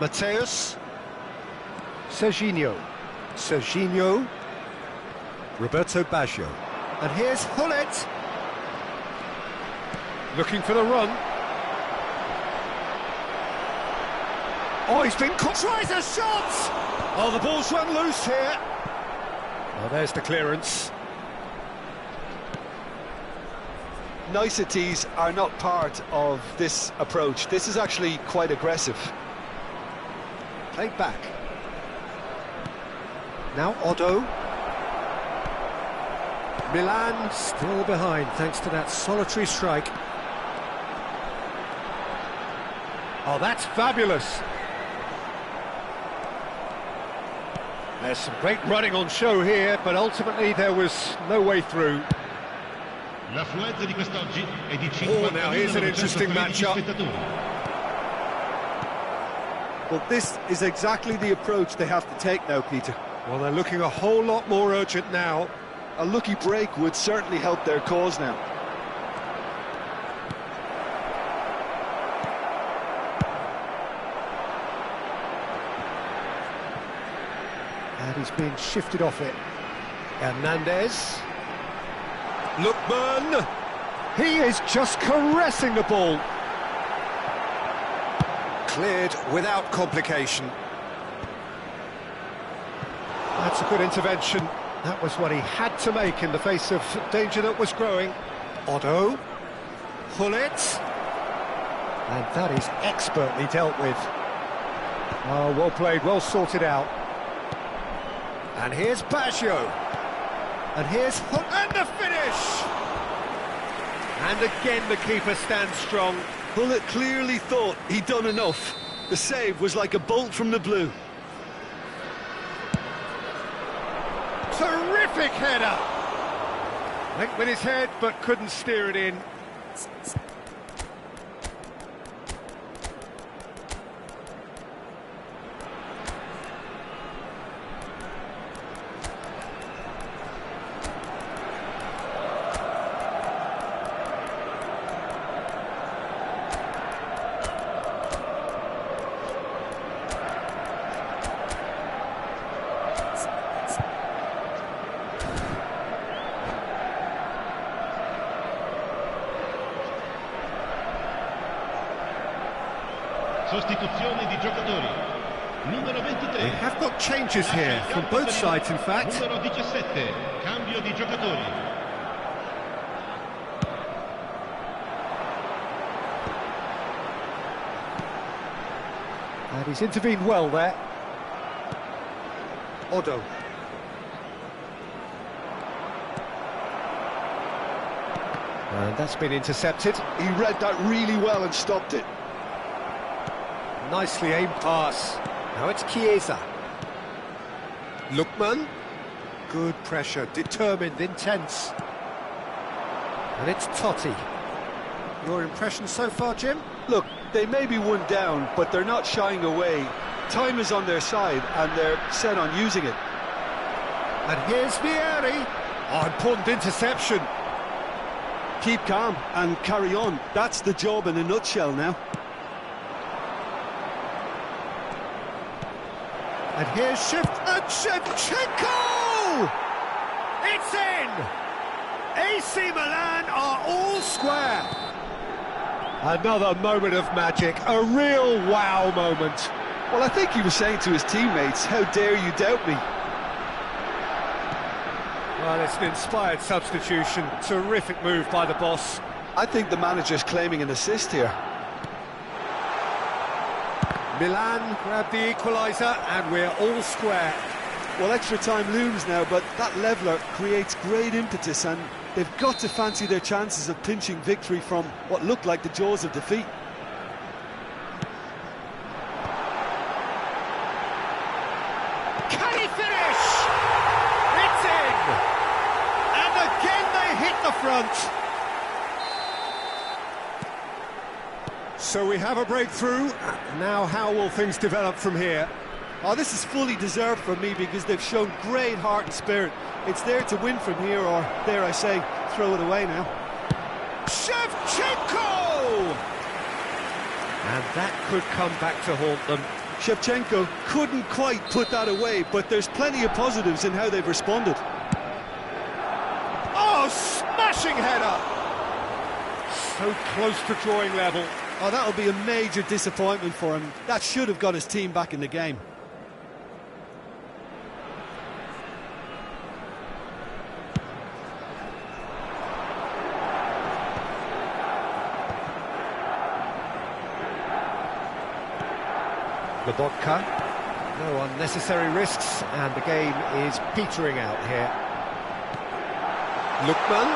Mateus. Serginho. Serginho. Roberto Baggio. And here's Hullet. Looking for the run. Oh, he's been caught. Tries a shot! Oh, the ball's run loose here. Oh, there's the clearance. Niceties are not part of this approach. This is actually quite aggressive. Played back. Now Otto. Milan Still behind thanks to that solitary strike. Oh, that's fabulous. There's some great running on show here, but ultimately there was no way through. L'affluenza di quest'oggi è di Oh, now here's an interesting 50.913 matchup. spettatori. Well, this is exactly the approach they have to take now, Peter. Well, they're looking a whole lot more urgent now. A lucky break would certainly help their cause now. And he's being shifted off it. Hernandez. Lookman. He is just caressing the ball. Cleared without complication. That's a good intervention. That was what he had to make in the face of danger that was growing. Otto. Hullet. And that is expertly dealt with. Oh, well played, well sorted out. And here's Baggio. And here's Hullet. And the finish! And again the keeper stands strong. Hullet clearly thought he'd done enough. The save was like a bolt from the blue. Terrific header! Went with his head, but couldn't steer it in. Sostituzione di giocatori. Numero 23. We have got changes here from both sides, in fact. Numero 17. Cambio di giocatori. And he's intervened well there. Odo. And that's been intercepted. He read that really well and stopped it. Nicely aimed pass. Now it's Chiesa. Lookman. Good pressure, determined, intense. And it's Totti. Your impression so far, Jim? Look, they may be one down, but they're not shying away. Time is on their side, and they're set on using it. And here's Vieri. Oh, important interception. Keep calm and carry on. That's the job in a nutshell now. And here's Shevchenko! It's in! AC Milan are all square. Another moment of magic, a real wow moment. Well, I think he was saying to his teammates, how dare you doubt me? Well, it's an inspired substitution. Terrific move by the boss. I think the manager's claiming an assist here. Milan grab the equaliser and we're all square. Well, extra time looms now, but that leveller creates great impetus and they've got to fancy their chances of pinching victory from what looked like the jaws of defeat. Can he finish? It's in! And again they hit the front. So we have a breakthrough. Now how will things develop from here? Oh, this is fully deserved for me because they've shown great heart and spirit. It's there to win from here, or dare I say, throw it away now. Shevchenko! And that could come back to haunt them. Shevchenko couldn't quite put that away, but there's plenty of positives in how they've responded. Oh, smashing header! So close to drawing level. Oh, that'll be a major disappointment for him. That should have got his team back in the game. Lobotka, no unnecessary risks, and the game is petering out here. Lookman,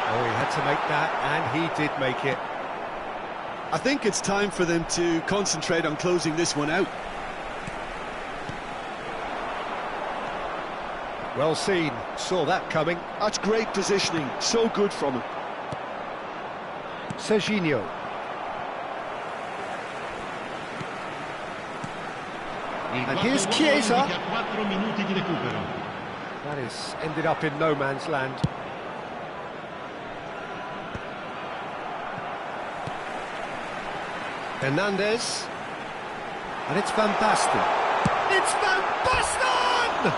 oh, he had to make that, and he did make it. I think it's time for them to concentrate on closing this one out. Well seen, saw that coming. That's great positioning, so good from him. Serginho. And here's Chiesa. That is ended up in no man's land. Hernandez. And it's Van Basten. It's Van Basten!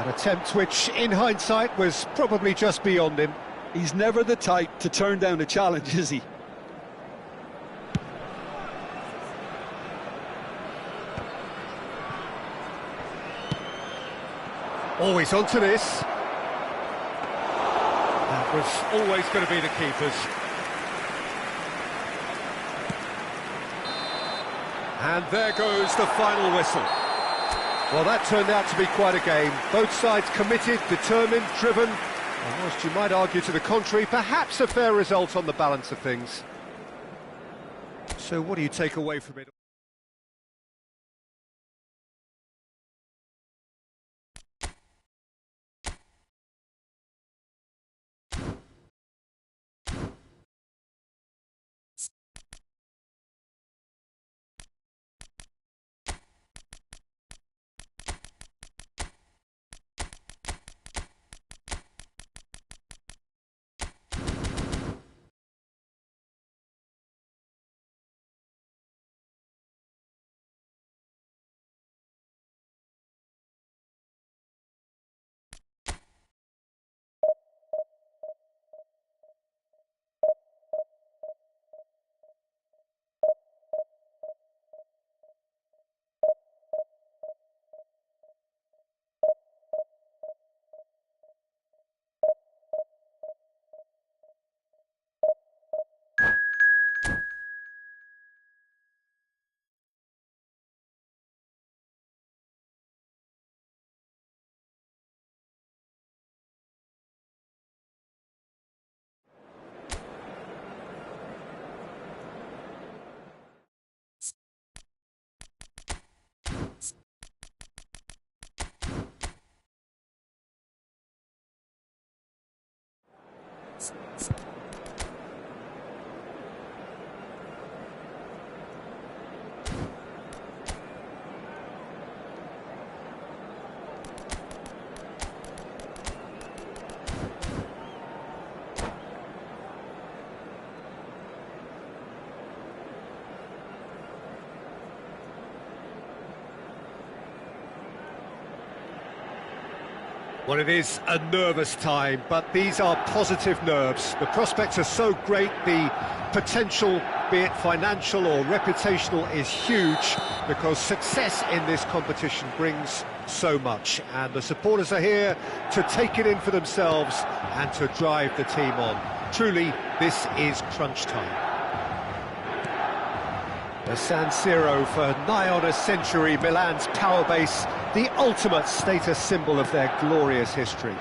An attempt which, in hindsight, was probably just beyond him. He's never the type to turn down a challenge, is he? Always onto this. That was always going to be the keeper's. And there goes the final whistle. Well, that turned out to be quite a game. Both sides committed, determined, driven. And whilst you might argue to the contrary, perhaps a fair result on the balance of things. So what do you take away from it? Well, it is a nervous time, but these are positive nerves. The prospects are so great, the potential, be it financial or reputational, is huge because success in this competition brings so much. And the supporters are here to take it in for themselves and to drive the team on. Truly, this is crunch time. The San Siro for nigh on a century, Milan's power base, the ultimate status symbol of their glorious history.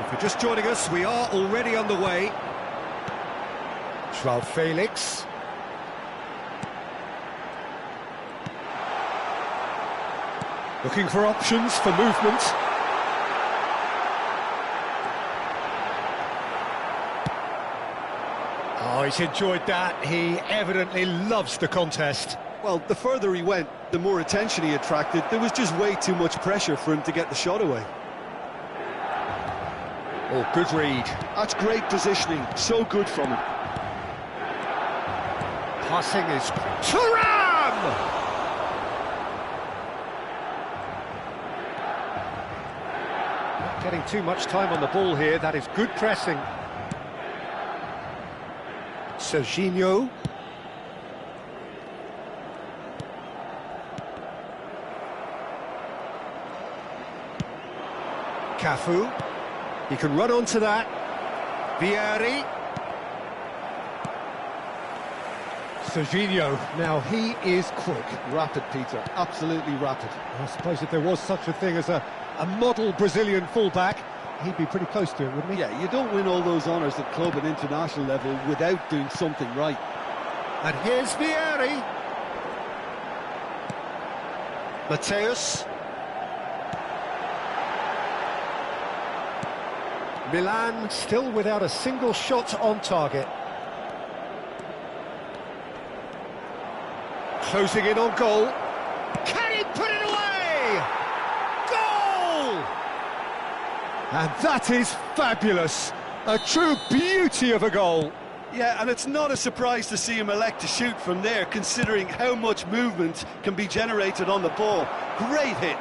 If you're just joining us, we are already underway. João Felix. Looking for options for movement. Oh, he's enjoyed that. He evidently loves the contest. Well, the further he went, the more attention he attracted. There was just way too much pressure for him to get the shot away. Oh, good read. That's great positioning, so good from him. Passing is Thuram! Not getting too much time on the ball here. That is good pressing. Serginho. Cafu. He can run onto that. Vieri. Serginho. Now he is quick. Rapid, Peter, absolutely rapid. I suppose if there was such a thing as a model Brazilian fullback, he'd be pretty close to it, wouldn't he? Yeah, you don't win all those honours at club and international level without doing something right. And here's Vieri. Mateus. Milan still without a single shot on target. Closing in on goal. Can he put it away? Goal! And that is fabulous. A true beauty of a goal. Yeah, and it's not a surprise to see him elect to shoot from there, considering how much movement can be generated on the ball. Great hit.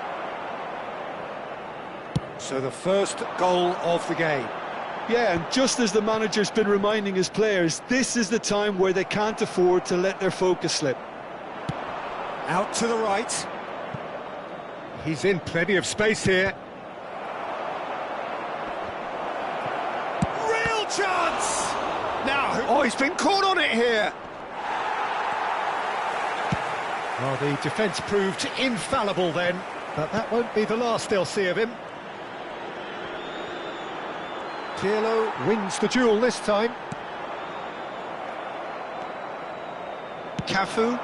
So the first goal of the game. Yeah, and just as the manager's been reminding his players, this is the time where they can't afford to let their focus slip. Out to the right. He's in plenty of space here. Real chance! Now, oh, he's been caught on it here. Well, the defence proved infallible then, but that won't be the last they'll see of him. Pirlo wins the duel this time. Cafu.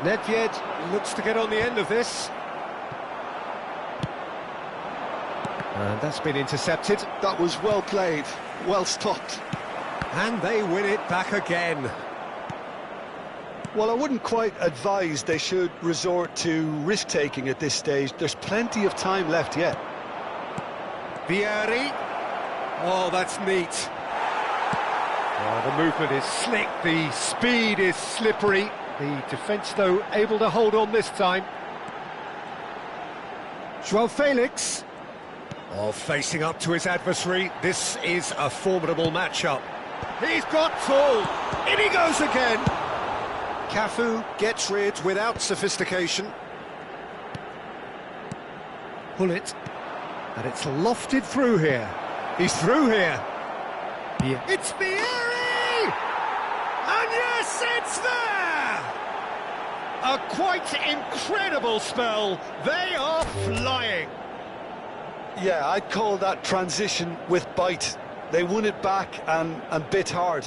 Nedved looks to get on the end of this. And that's been intercepted. That was well played, well stopped. And they win it back again. Well, I wouldn't quite advise they should resort to risk-taking at this stage. There's plenty of time left yet. Vieri. Oh, that's neat. Oh, the movement is slick, the speed is slippery. The defence, though, able to hold on this time. João Felix. Oh, facing up to his adversary. This is a formidable matchup. He's got full. In he goes again. Cafu gets rid without sophistication. Pull it. And it's lofted through here. He's through here. Yeah. It's Vieri! And yes, it's there! A quite incredible spell. They are flying. Yeah, I'd call that transition with bite. They won it back and bit hard.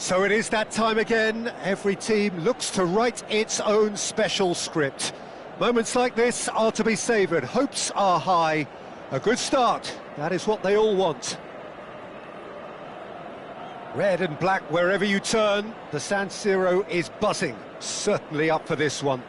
So it is that time again. Every team looks to write its own special script. Moments like this are to be savoured. Hopes are high. A good start. That is what they all want. Red and black wherever you turn. The San Siro is buzzing. Certainly up for this one.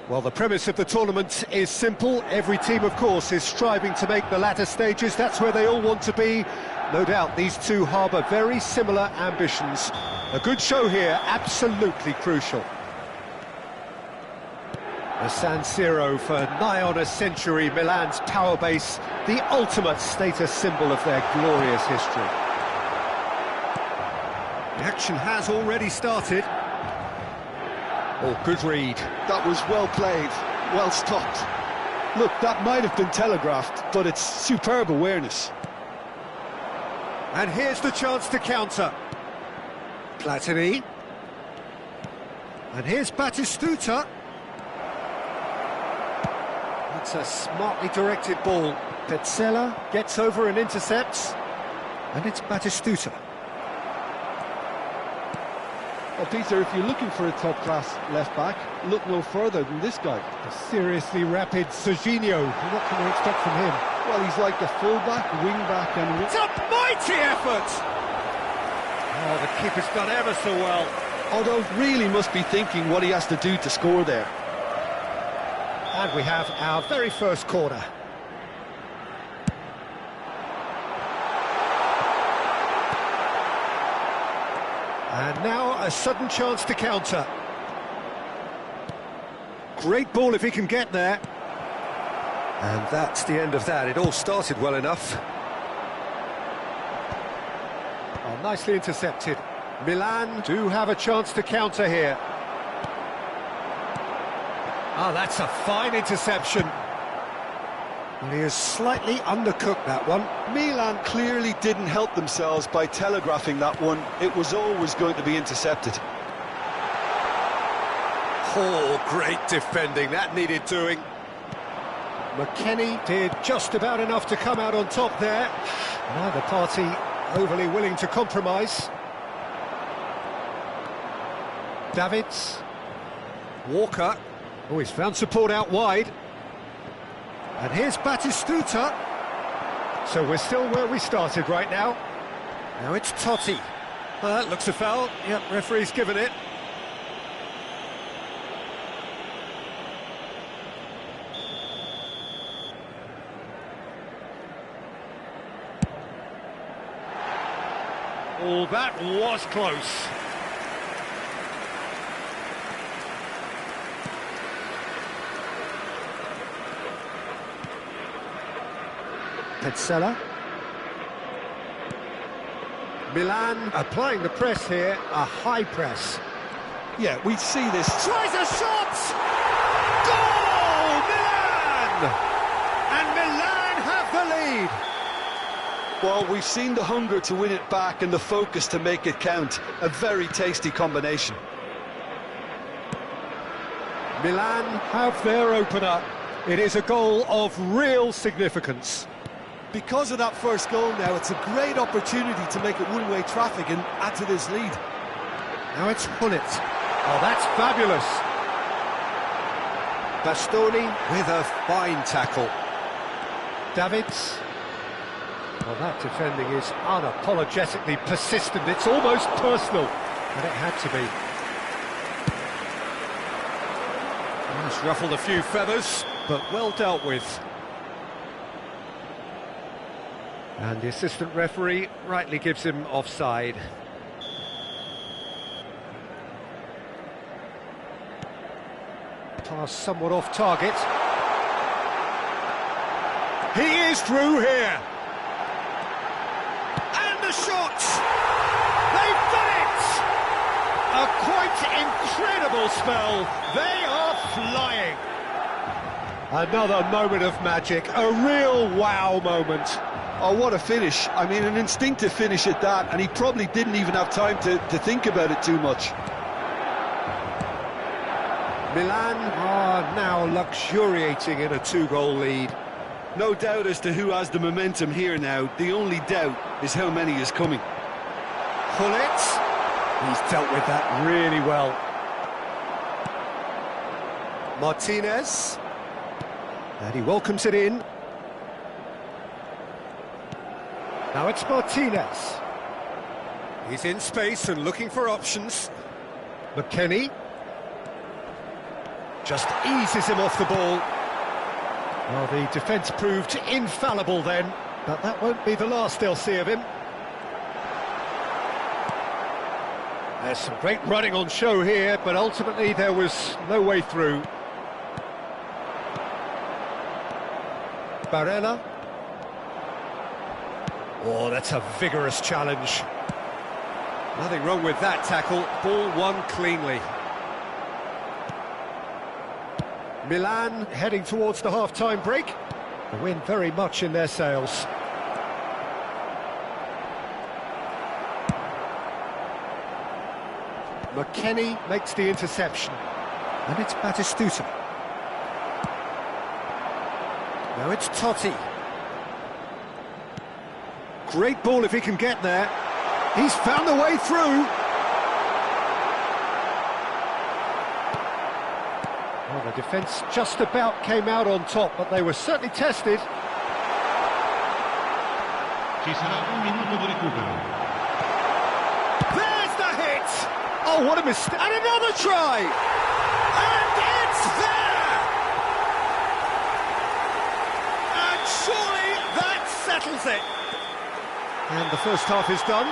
Well, the premise of the tournament is simple. Every team, of course, is striving to make the latter stages. That's where they all want to be. No doubt these two harbour very similar ambitions. A good show here, absolutely crucial. The San Siro, for nigh on a century, Milan's power base, the ultimate status symbol of their glorious history. The action has already started. Oh, good read. That was well played, well stopped. Look, that might have been telegraphed, but it's superb awareness. And here's the chance to counter. Platini. And here's Batistuta. It's a smartly directed ball. Petzela gets over and intercepts. And it's Batistuta. Well, Peter, if you're looking for a top-class left-back, look no further than this guy. A seriously rapid Serginho. What can we expect from him? Well, he's like a full-back, wing-back and... It's a mighty effort! Oh, the keeper's done ever so well. Although really must be thinking what he has to do to score there. And we have our very first corner. And now a sudden chance to counter. Great ball if he can get there. And that's the end of that. It all started well enough. Oh, nicely intercepted. Milan do have a chance to counter here. Oh, that's a fine interception. Well, he has slightly undercooked that one. Milan clearly didn't help themselves by telegraphing that one. It was always going to be intercepted. Oh, great defending. That needed doing. McKennie did just about enough to come out on top there. Neither party overly willing to compromise. Davids. Walker. Oh, he's found support out wide. And here's Batistuta. So we're still where we started right now. Now it's Totti. Well, that looks a foul. Yep, referee's given it. Oh, that was close. Petzela. Milan applying the press here, a high press. Yeah, we see this. Tries a shot! Goal! Milan! And Milan have the lead. Well, we've seen the hunger to win it back and the focus to make it count. A very tasty combination. Milan Have their opener. It is a goal of real significance. Because of that first goal now, it's a great opportunity to make it one-way traffic and add to this lead. Now it's Hullet. Oh, that's fabulous. Bastoni with a fine tackle. Davids. Well, that defending is unapologetically persistent. It's almost personal. And it had to be. It's ruffled a few feathers, but well dealt with. And the assistant referee rightly gives him offside. Pass somewhat off target. He is through here. And the shot! They've done it! A quite incredible spell. They are flying. Another moment of magic, a real wow moment. Oh, what a finish. I mean, an instinctive finish at that, and he probably didn't even have time to think about it too much. Milan are now luxuriating in a two-goal lead. No doubt as to who has the momentum here now. The only doubt is how many is coming. Hullet. He's dealt with that really well. Martinez. And he welcomes it in. Now it's Martinez. He's in space and looking for options. McKennie. Just eases him off the ball. Well, the defence proved infallible then, but that won't be the last they'll see of him. There's some great running on show here, but ultimately there was no way through. Barella. Oh, that's a vigorous challenge. Nothing wrong with that tackle. Ball won cleanly. Milan heading towards the half-time break. The wind very much in their sails. McKennie makes the interception. And it's Batistuta. Now it's Totti. Great ball if he can get there. He's found a way through. Well, the defence just about came out on top, but they were certainly tested. Ci sarà un minuto di recupero. There's the hit! Oh, what a mistake! And another try! And it's there! And surely that settles it. And the first half is done.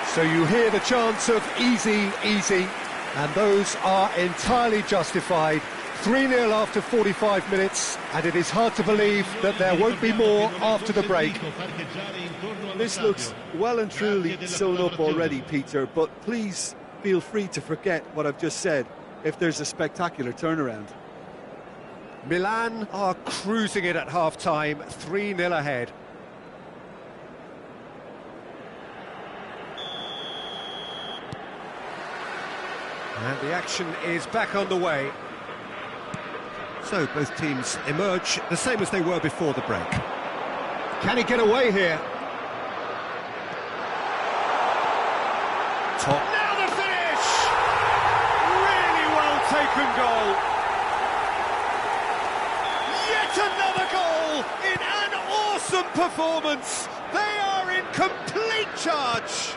So you hear the chants of easy, easy, and those are entirely justified. 3-0 after 45 minutes, and it is hard to believe that there won't be more after the break. This looks well and truly sewn up already, Peter, but please feel free to forget what I've just said if there's a spectacular turnaround. Milan are cruising it at half-time, 3-0 ahead. And the action is back underway. So both teams emerge the same as they were before the break. Can he get away here? Top. Now the finish! Really well taken goal. Yet another goal in an awesome performance. They are in complete charge.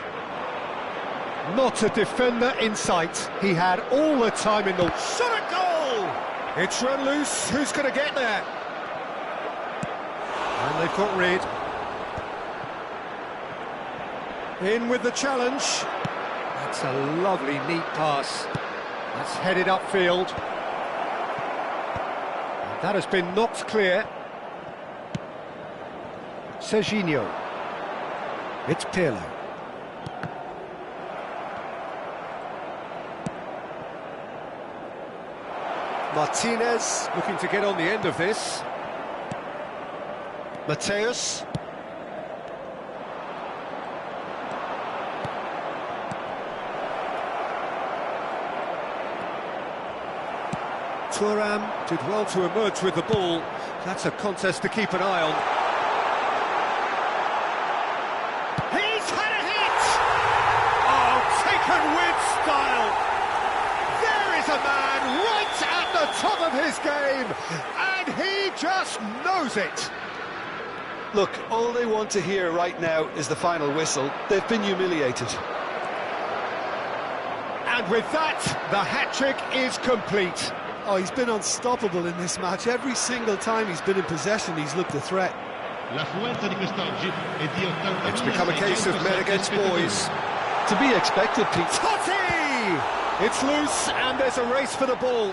Not a defender in sight. He had all the time in the... Shot a goal! It's run loose. Who's going to get there? And they've got rid. In with the challenge. That's a lovely, neat pass. That's headed upfield. That has been knocked clear. Serginho. It's Pirlo. Martinez looking to get on the end of this. Mateus. Thuram did well to emerge with the ball. That's a contest to keep an eye on. He's had a hit! Oh, taken with style! There is a man right at the top of his game, and he just knows it. Look, all they want to hear right now is the final whistle. They've been humiliated. And with that, the hat-trick is complete. Oh, he's been unstoppable in this match. Every single time he's been in possession, he's looked a threat. It's become a case of men against boys. To be expected, Pete. Totti! It's loose, and there's a race for the ball.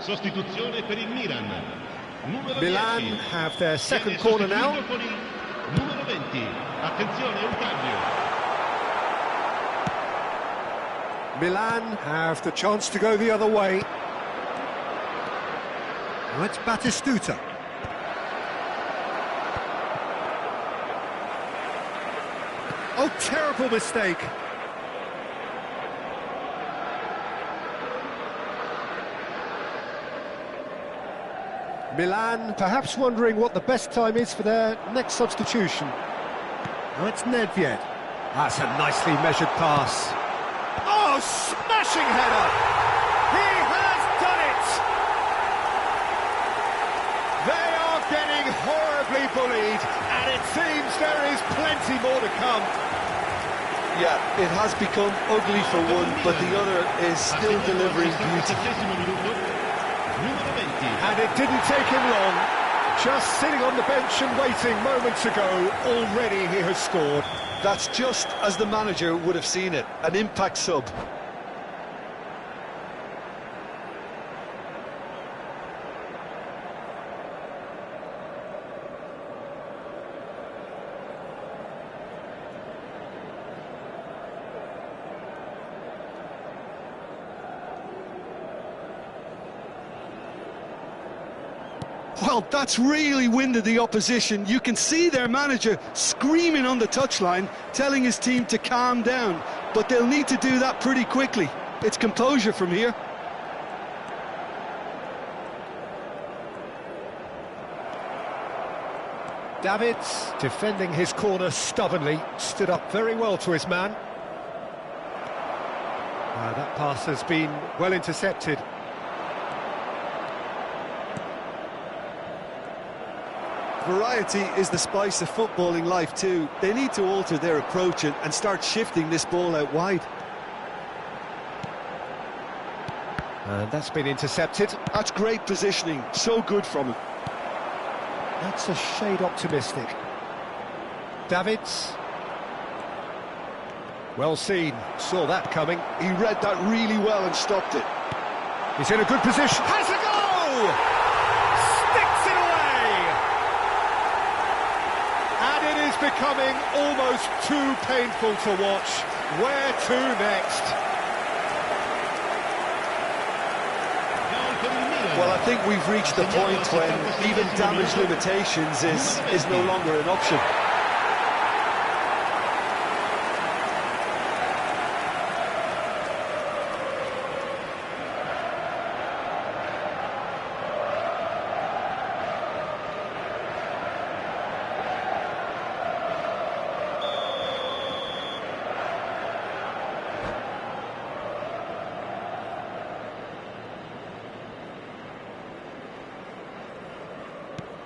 Sostituzione per il Milan. Milan have their second corner now. Numero 20. Attenzione, un cambio. Milan have the chance to go the other way. Now it's Batistuta. Oh, terrible mistake. Milan perhaps wondering what the best time is for their next substitution. Now it's Nedved. That's a nicely measured pass. Oh, smashing header! He has done it! They are getting horribly bullied, and it seems there is plenty more to come. Yeah, it has become ugly for one, but the other is still delivering beauty. And it didn't take him long. Just sitting on the bench and waiting moments ago, already he has scored. That's just as the manager would have seen it, an impact sub. Well, that's really winded the opposition. You can see their manager screaming on the touchline, telling his team to calm down. But they'll need to do that pretty quickly. It's composure from here. Davids, defending his corner stubbornly, stood up very well to his man. That pass has been well intercepted. Variety is the spice of footballing life too. They need to alter their approach and start shifting this ball out wide. And that's been intercepted. That's great positioning, so good from him. That's a shade optimistic. Davids. Well seen, saw that coming. He read that really well and stopped it. He's in a good position. Has a goal! Sticks it away! And it is becoming almost too painful to watch. Where to next? Well, I think we've reached the point when even damage limitations is no longer an option.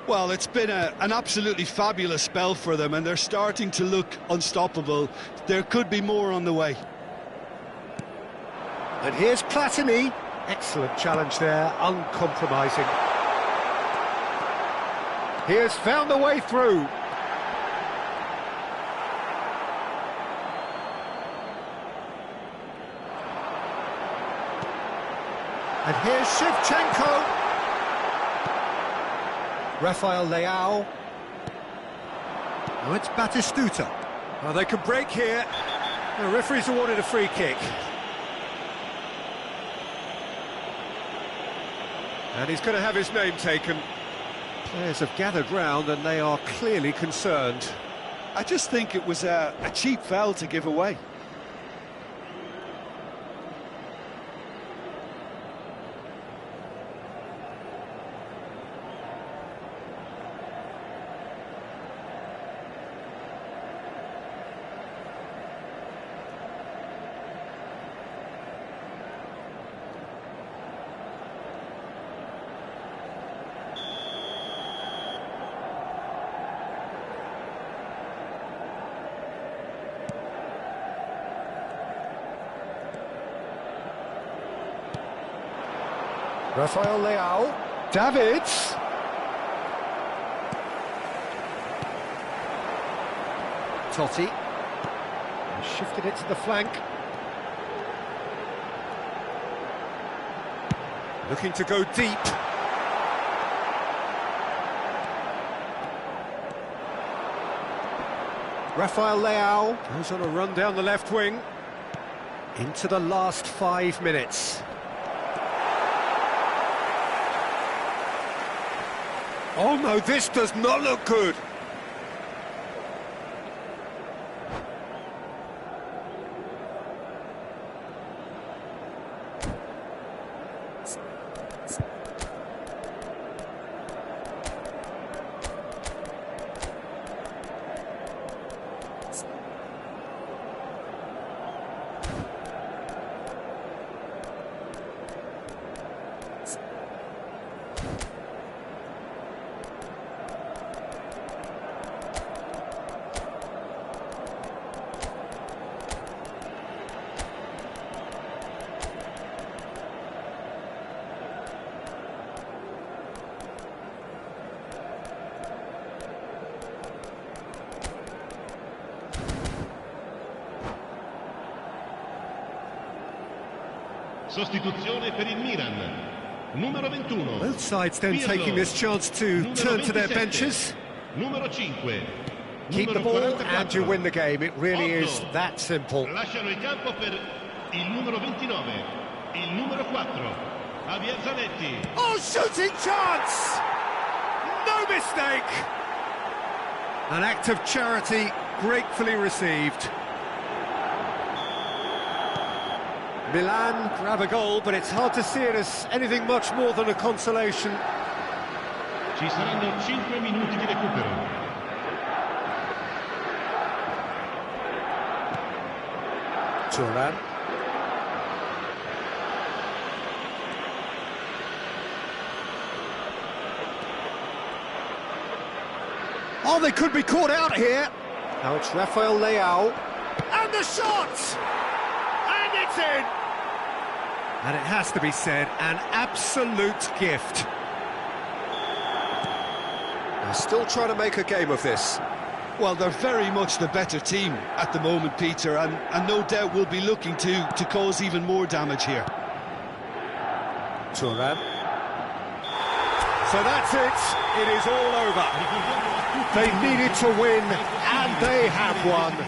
Well, it's been an absolutely fabulous spell for them, and they're starting to look unstoppable. There could be more on the way. And here's Platini. Excellent challenge there, uncompromising. He has found the way through. And here's Shevchenko. Rafael Leao. Oh, it's Batistuta. Oh, they can break here. The referee's awarded a free kick. And he's going to have his name taken. Players have gathered round and they are clearly concerned. I just think it was a cheap foul to give away. Rafael Leao. Davids. Totti. Shifted it to the flank. Looking to go deep. Rafael Leao goes on a run down the left wing. Into the last 5 minutes. Oh no, this does not look good. Sostituzione per il Milan. Numero 21. Both sides then taking this chance to turn to their benches. Numero 5. Keep the ball and you win the game. It really is that simple. Lasciano il campo per il numero 29. Il numero 4. Javier Zanetti. Oh, shooting chance! No mistake! An act of charity gratefully received. Milan grab a goal, but it's hard to see it as anything much more than a consolation. Ci saranno 5 minuti di recupero. Turan. Oh, they could be caught out here. Now it's Rafael Leao. And the shot! And it's in! And it has to be said, an absolute gift. They're still trying to make a game of this. Well, they're very much the better team at the moment, Peter, and no doubt will be looking to cause even more damage here. Turan. So that's it. It is all over. They needed to win, and they have won.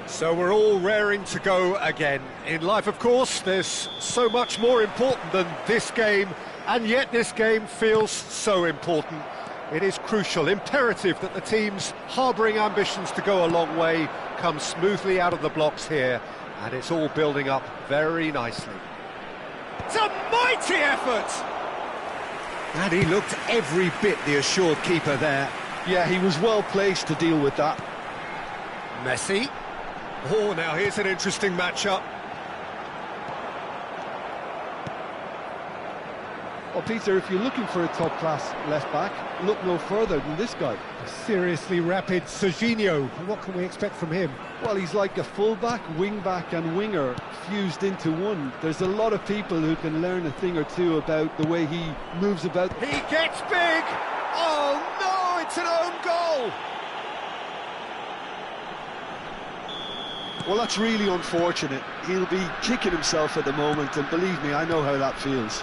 So we're all raring to go again. In life, of course, there's so much more important than this game, and yet this game feels so important. It is crucial, imperative that the teams harbouring ambitions to go a long way come smoothly out of the blocks here, and it's all building up very nicely. It's a mighty effort! And he looked every bit the assured keeper there. Yeah, he was well placed to deal with that. Messi. Oh, now here's an interesting matchup. Well, Peter, if you're looking for a top-class left-back, look no further than this guy. Seriously rapid Serginho. What can we expect from him? Well, he's like a full-back, wing-back and winger fused into one. There's a lot of people who can learn a thing or two about the way he moves about. He gets big! Oh, no, it's an own goal! Well, that's really unfortunate. He'll be kicking himself at the moment, and believe me, I know how that feels.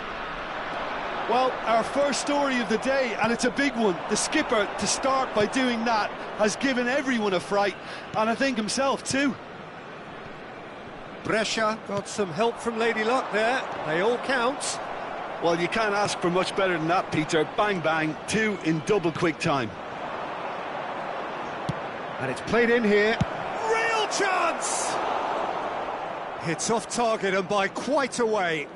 Well, our first story of the day, and it's a big one. The skipper, to start by doing that, has given everyone a fright, and I think himself too. Brescia got some help from Lady Luck there. They all count. Well, you can't ask for much better than that, Peter. Bang, bang, two in double quick time. And it's played in here. Real chance! It's off target and by quite a way.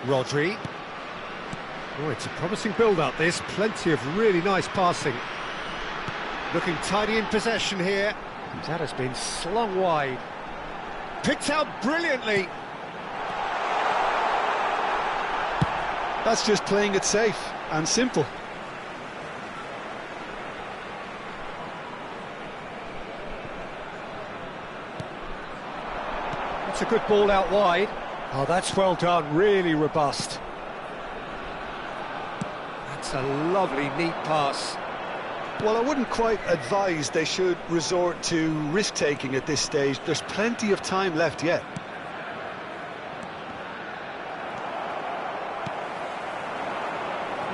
Rodri. Oh, it's a promising build-up, this. Plenty of really nice passing. Looking tidy in possession here. That has been slung wide. Picked out brilliantly. That's just playing it safe and simple. It's a good ball out wide. Oh, that's well done, really robust. That's a lovely, neat pass. Well, I wouldn't quite advise they should resort to risk-taking at this stage. There's plenty of time left yet.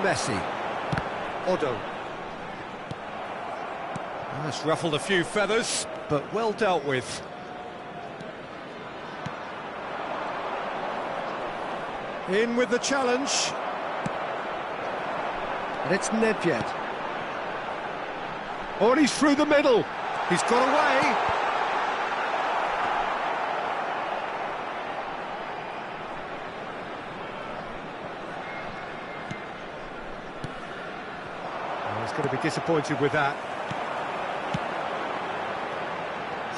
Messi. Otto. That's ruffled a few feathers, but well dealt with. In with the challenge. And it's Nedved. Oh, and he's through the middle. He's got away. Oh, he's going to be disappointed with that.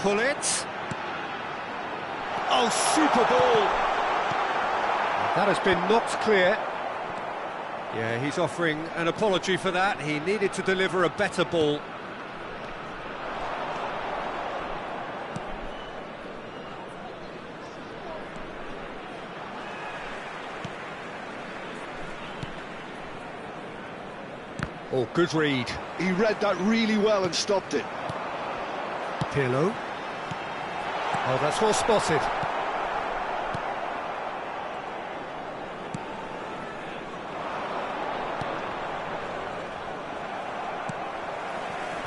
Pull it. Oh, super ball. That has been knocked clear. Yeah, he's offering an apology for that. He needed to deliver a better ball. Oh, good read. He read that really well and stopped it. Pirlo. Oh, that's well spotted.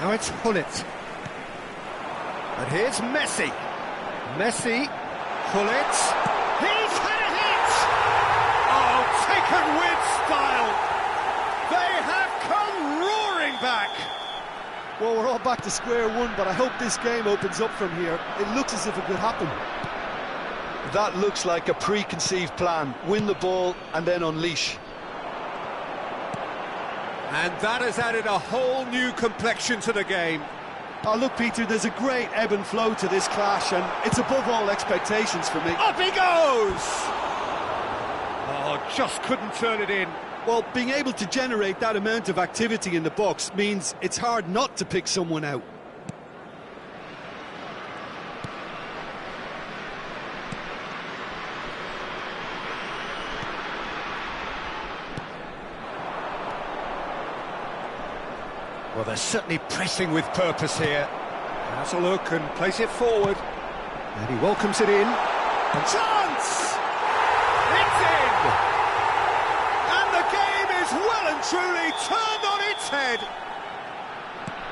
Now it's Hullet. And here's Messi. Messi. Hullet. He's had a hit! Oh, taken with style! They have come roaring back! Well, we're all back to square one, but I hope this game opens up from here. It looks as if it could happen. That looks like a preconceived plan. Win the ball and then unleash. And that has added a whole new complexion to the game. Oh, look, Peter, there's a great ebb and flow to this clash, and it's above all expectations for me. Up he goes! Oh, just couldn't turn it in. Well, being able to generate that amount of activity in the box means it's hard not to pick someone out. Well, they're certainly pressing with purpose here. Has a look and place it forward. And he welcomes it in. And chance! It's in! And the game is well and truly turned on its head.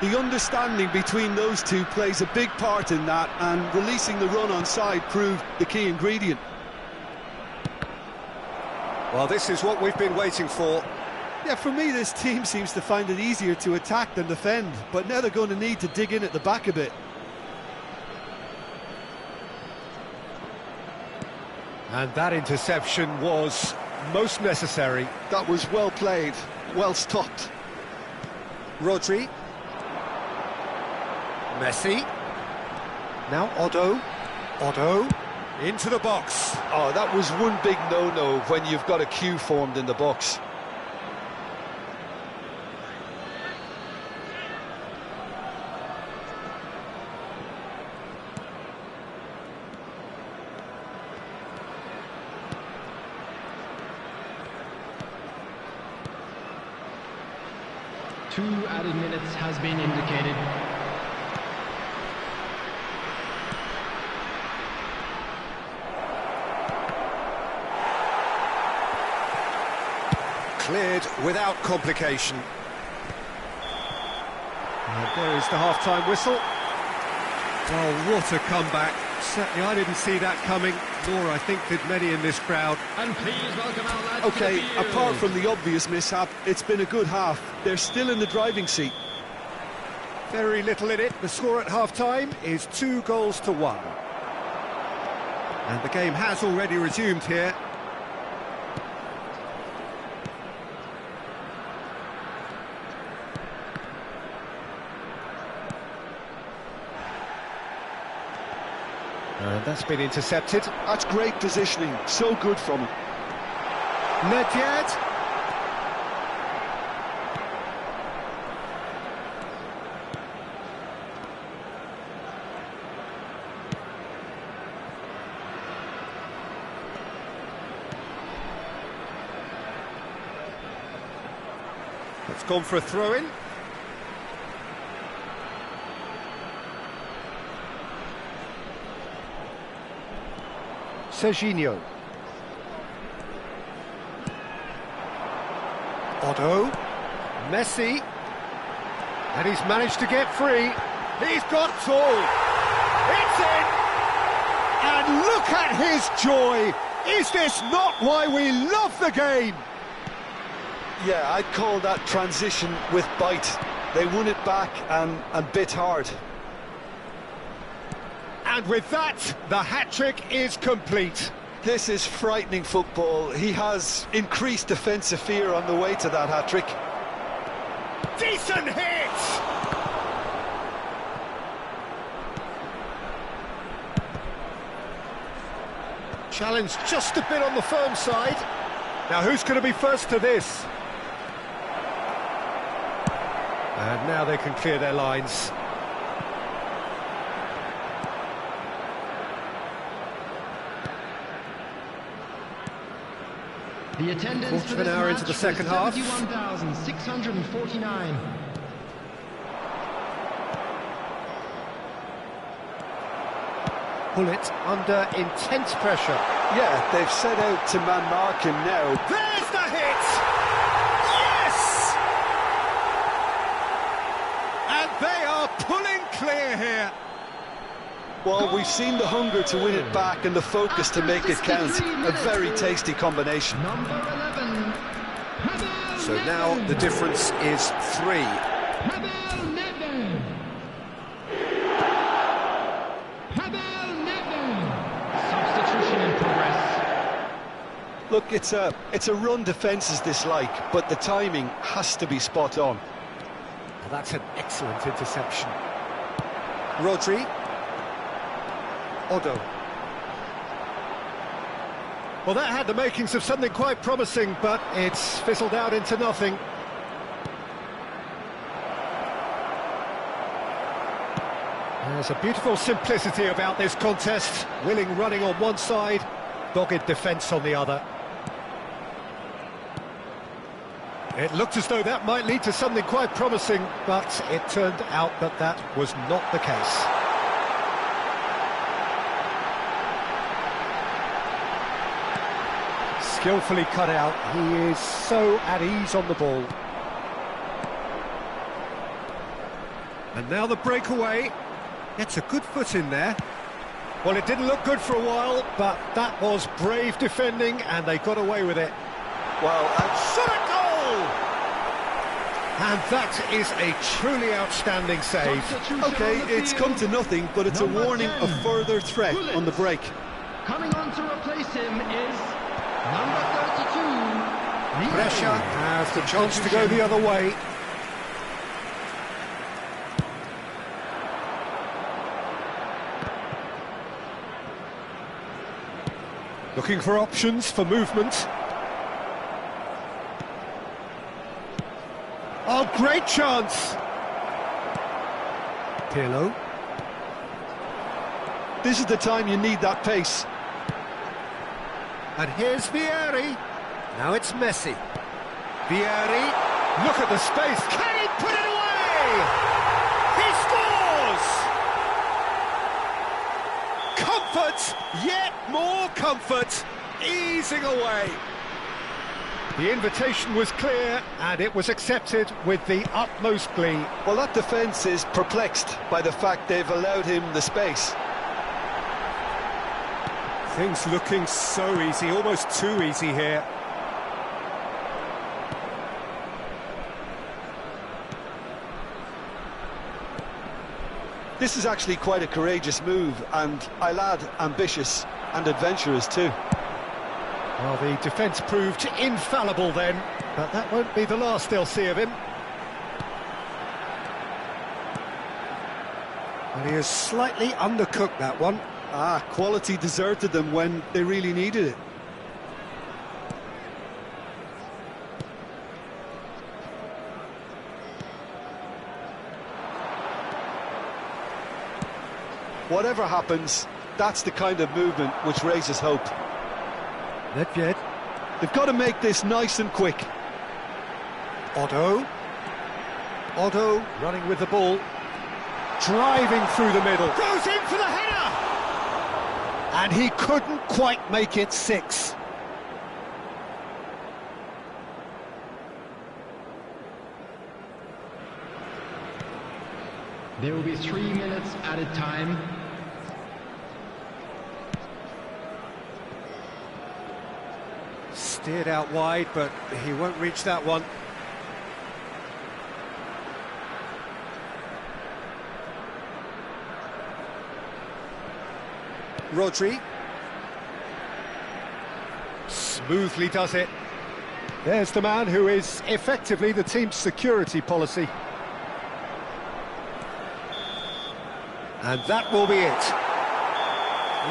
The understanding between those two plays a big part in that, and releasing the run on side proved the key ingredient. Well, this is what we've been waiting for. Yeah, for me, this team seems to find it easier to attack than defend, but now they're going to need to dig in at the back a bit. And that interception was most necessary. That was well played, well stopped. Rodri. Messi. Now Otto. Otto. Into the box. Oh, that was one big no-no when you've got a queue formed in the box. Two added minutes has been indicated. Cleared without complication. And there is the half-time whistle. Oh, what a comeback. Certainly I didn't see that coming, nor I think did many in this crowd. And please welcome our lads to Okay, the field. apart from the obvious mishap, it's been a good half. They're still in the driving seat. Very little in it. The score at half-time is 2-1. And the game has already resumed here. And that's been intercepted. That's great positioning, so good from him. Nedved. It's gone for a throw-in. Serginho. Otto. Messi. And he's managed to get free. He's got all. It's in! And look at his joy! Is this not why we love the game? Yeah, I'd call that transition with bite. They won it back and bit hard. And with that, the hat-trick is complete. This is frightening football. He has increased defensive fear on the way to that hat-trick. Decent hit! Challenge just a bit on the firm side. Now who's going to be first to this? And now they can clear their lines. The attendance Quarter of an hour into the second half. 71,649. Pull it under intense pressure. Yeah, they've set out to man-mark him now. There's the hit! Yes! And they are pulling clear here. Well, we've seen the hunger to win it back and the focus to make it count. A very tasty combination. Number 11. So now the difference is 3. Substitution in progress. Look, it's a run defence's dislike, but the timing has to be spot on. Well, that's an excellent interception. Rodri. Otto. Well, that had the makings of something quite promising, but it's fizzled out into nothing. There's a beautiful simplicity about this contest. Willing running on one side, dogged defence on the other. It looked as though that might lead to something quite promising, but it turned out that that was not the case. Skillfully cut out, he is so at ease on the ball. And now the breakaway, gets a good foot in there. Well, it didn't look good for a while, but that was brave defending and they got away with it. Well, Shot at goal! And that is a truly outstanding save. okay, it's come to nothing, but it's a warning of further threat on the break. Coming on to replace him is number 32. Pressure has the chance to go the other way. Looking for options for movement. Oh, great chance! Pirlo. This is the time you need that pace. And here's Vieri. Now it's Messi. Vieri, look at the space. Can he put it away? He scores! Comfort, yet more comfort, easing away. The invitation was clear, and it was accepted with the utmost glee. Well, that defence is perplexed by the fact they've allowed him the space. Things looking so easy, almost too easy here. This is actually quite a courageous move, and I'll add ambitious and adventurous too. Well, the defence proved infallible then, but that won't be the last they'll see of him. And he has slightly undercooked that one. Ah, quality deserted them when they really needed it. Whatever happens, that's the kind of movement which raises hope. Nedved. They've got to make this nice and quick. Otto. Otto running with the ball, driving through the middle. Goes in for the header! And he couldn't quite make it 6. There will be 3 minutes added time. Steered out wide, but he won't reach that one. Rodri. Smoothly does it. There's the man who is effectively the team's security policy. And that will be it.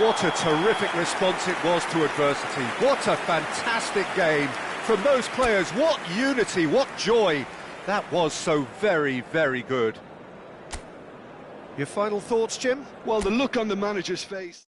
What a terrific response it was to adversity. What a fantastic game from those players. What unity, what joy. That was so very, very good. Your final thoughts, Jim? Well, the look on the manager's face.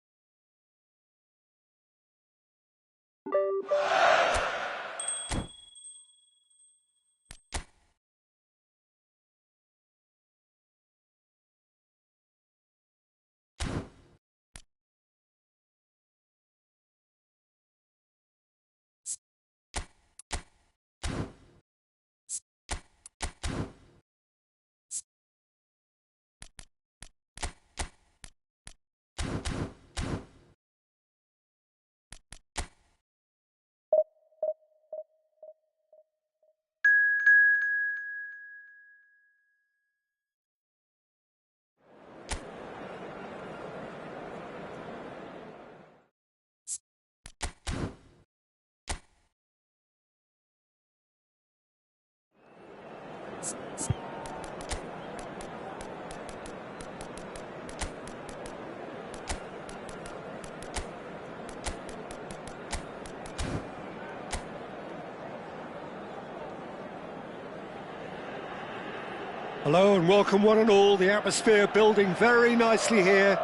Hello and welcome one and all. The atmosphere building very nicely here.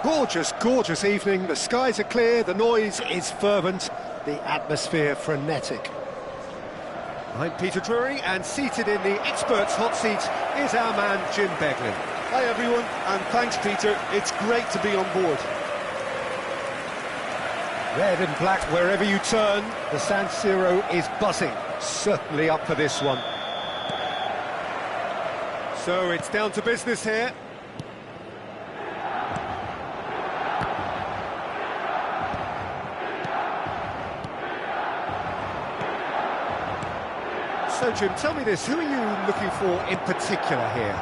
Gorgeous, gorgeous evening. The skies are clear, the noise is fervent, the atmosphere frenetic. I'm Peter Drury, and seated in the experts' hot seat is our man Jim Beglin. Hi everyone, and thanks Peter, it's great to be on board. Red and black wherever you turn, the San Siro is buzzing. Certainly up for this one. So it's down to business here. So Jim, tell me this, who are you looking for in particular here?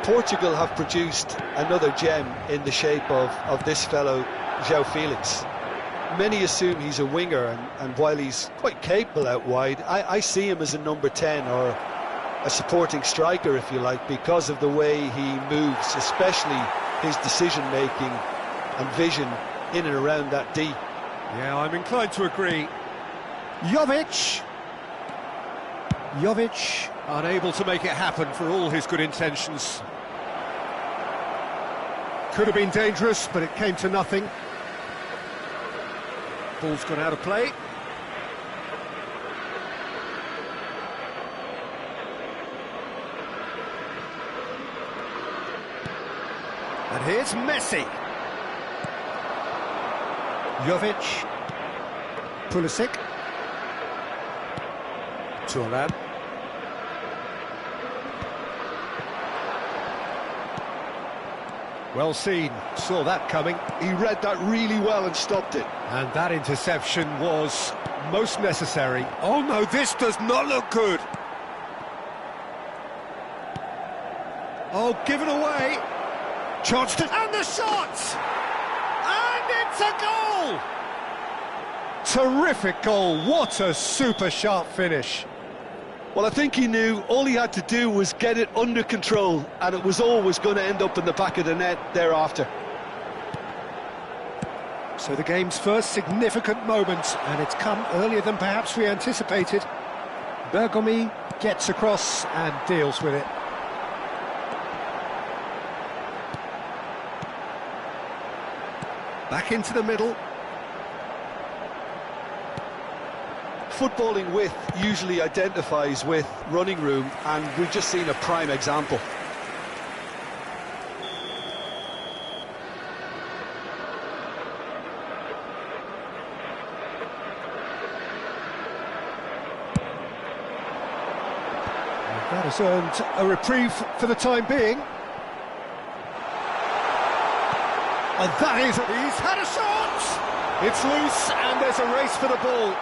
Portugal have produced another gem in the shape of this fellow, João Felix. Many assume he's a winger, and while he's quite capable out wide, I see him as a number 10 or a supporting striker, if you like, because of the way he moves, especially his decision-making and vision in and around that D. Yeah, I'm inclined to agree. Jovic, unable to make it happen for all his good intentions. Could have been dangerous, but it came to nothing. Ball's gone out of play. And here's Messi. Jovic. Pulisic. Thuram. Well seen, saw that coming. He read that really well and stopped it. And that interception was most necessary. Oh no, this does not look good. Oh, given away. Chance to... And the shot! And it's a goal! Terrific goal, what a super sharp finish. Well, I think he knew all he had to do was get it under control, and it was always going to end up in the back of the net thereafter. So the game's first significant moment, and it's come earlier than perhaps we anticipated. Bergomi gets across and deals with it. Back into the middle. footballing width usually identifies with running room, and we've just seen a prime example. That has earned a reprieve for the time being. And that is... He's had a shot! It's loose, and there's a race for the ball.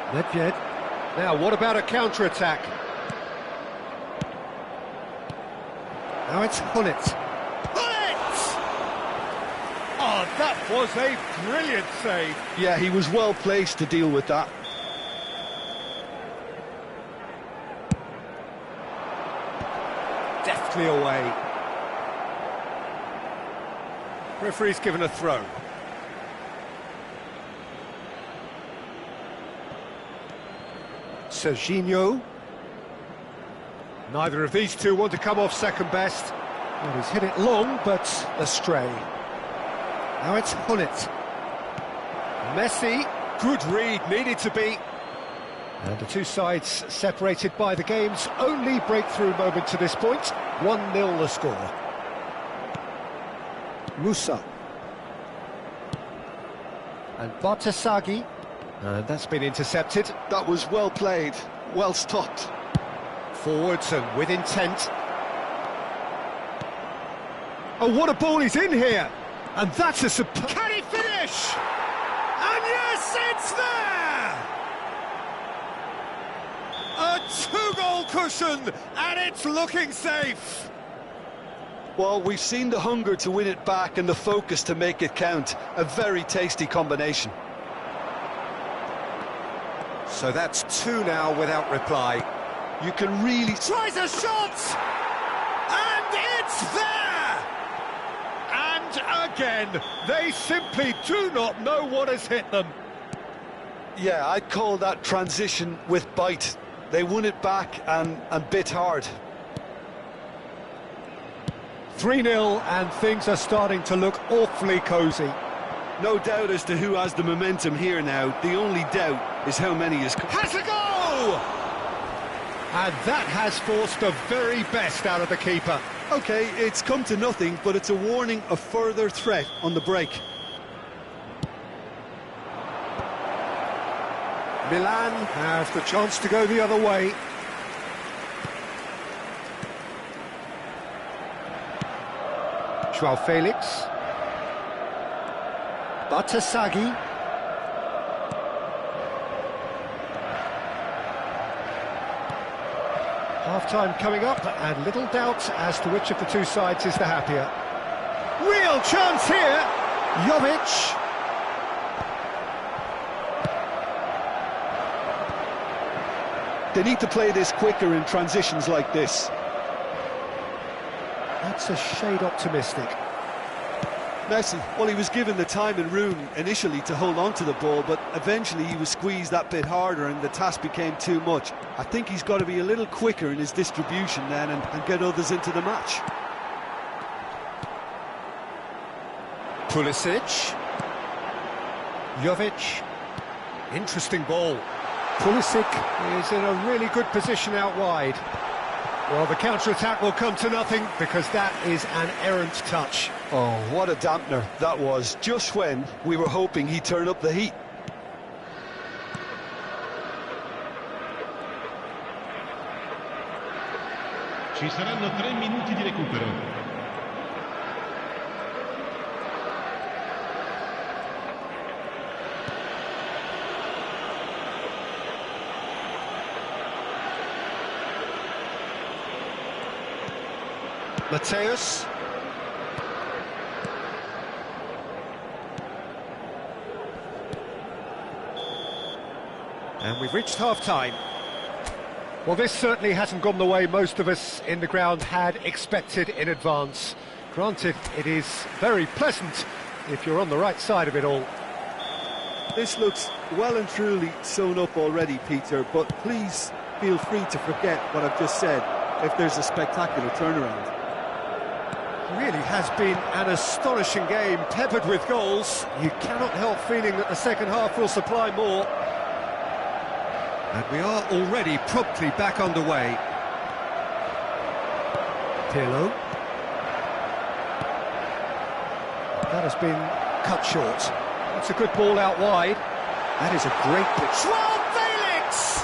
Nedved. Now, what about a counter-attack? Now it's Hullet. Hullet! Oh, that was a brilliant save. Yeah, he was well placed to deal with that. Deftly away. Referee's given a throw. Serginho. Neither of these two want to come off second best. Well, he's hit it long, but astray. Now it's Hullet. Messi. Good read, needed to be. And the two sides separated by the game's only breakthrough moment to this point. 1-0 the score. Musa. And Bartasagi. And that's been intercepted. That was well played, well stopped. Forwards and with intent. Oh, what a ball is in here! And that's a superb... Can he finish? And yes, it's there! A two-goal cushion, and it's looking safe. Well, we've seen the hunger to win it back and the focus to make it count. A very tasty combination. So that's two now without reply. You can really... Tries a shot! And it's there! And again, they simply do not know what has hit them. Yeah, I'd call that transition with bite. They won it back and bit hard. 3-0, and things are starting to look awfully cosy. No doubt as to who has the momentum here now. The only doubt is how many is... Has a go! And that has forced the very best out of the keeper. OK, it's come to nothing, but it's a warning of further threat on the break. Milan have the chance to go the other way. Joao Felix. Bartasagi. Half-time coming up, and little doubt as to which of the two sides is the happier. Real chance here! Jovic. They need to play this quicker in transitions like this. That's a shade optimistic. Messi, well, he was given the time and room initially to hold on to the ball, but eventually he was squeezed that bit harder and the task became too much. I think he's got to be a little quicker in his distribution then and get others into the match. Pulisic. Jovic. Interesting ball. Pulisic is in a really good position out wide. Well, the counter-attack will come to nothing because that is an errant touch. Oh, what a dampener that was, just when we were hoping he'd turn up the heat. Ci saranno 3 minuti di recupero. Mateus. And we've reached half-time. Well, this certainly hasn't gone the way most of us in the ground had expected in advance. Granted, it is very pleasant if you're on the right side of it all. This looks well and truly sewn up already, Peter, but please feel free to forget what I've just said if there's a spectacular turnaround. Really has been an astonishing game, peppered with goals. You cannot help feeling that the second half will supply more. And we are already promptly back underway. Pirlo. That has been cut short. It's a good ball out wide. That is a great pitch. Joao Felix!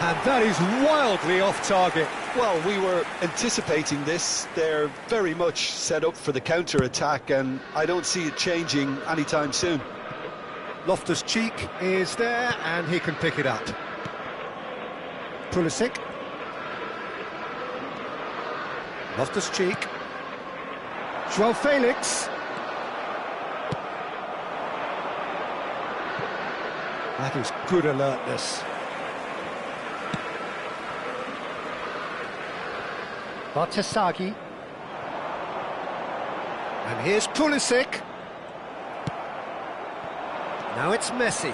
And that is wildly off target. Well, we were anticipating this. They're very much set up for the counter-attack, and I don't see it changing anytime soon. Loftus-Cheek is there, and he can pick it up. Pulisic. Loftus-Cheek. Joao Felix. That is good alertness. Bartesaghi. And here's Pulisic. Now it's Messi.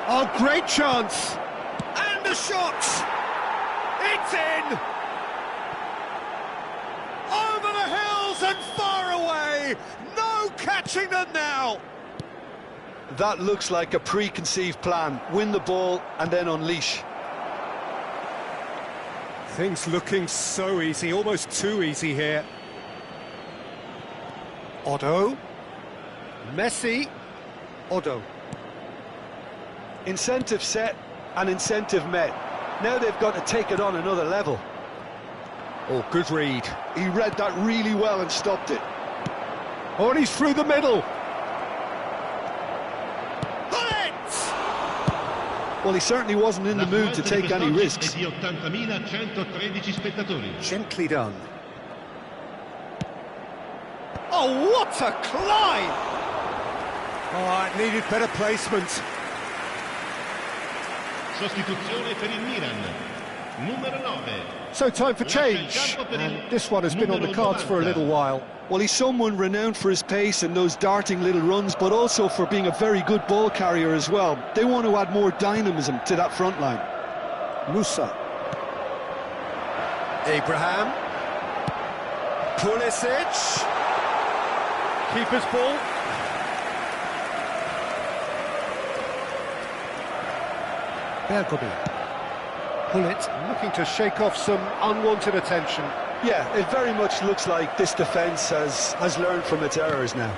Oh, great chance! And a shot! It's in! Over the hills and far away! No catching them now! That looks like a preconceived plan. Win the ball and then unleash. Things looking so easy, almost too easy here. Otto. Messi. Otto. Incentive set and incentive met. Now they've got to take it on another level. Oh, good read. He read that really well and stopped it. Oh, and he's through the middle. Well, he certainly wasn't in the mood to take any risks. Gently done. Oh, what a climb! Oh, it needed better placement. Sostituzione per il Milan. Numero 9. So time for change, and this one has been on the cards for a little while. Well, he's someone renowned for his pace and those darting little runs, but also for being a very good ball carrier as well. They want to add more dynamism to that front line. Musa. Abraham. Pulisic. Keeper's ball. Bergomi. Pullet looking to shake off some unwanted attention. Yeah, it very much looks like this defence has learned from its errors now.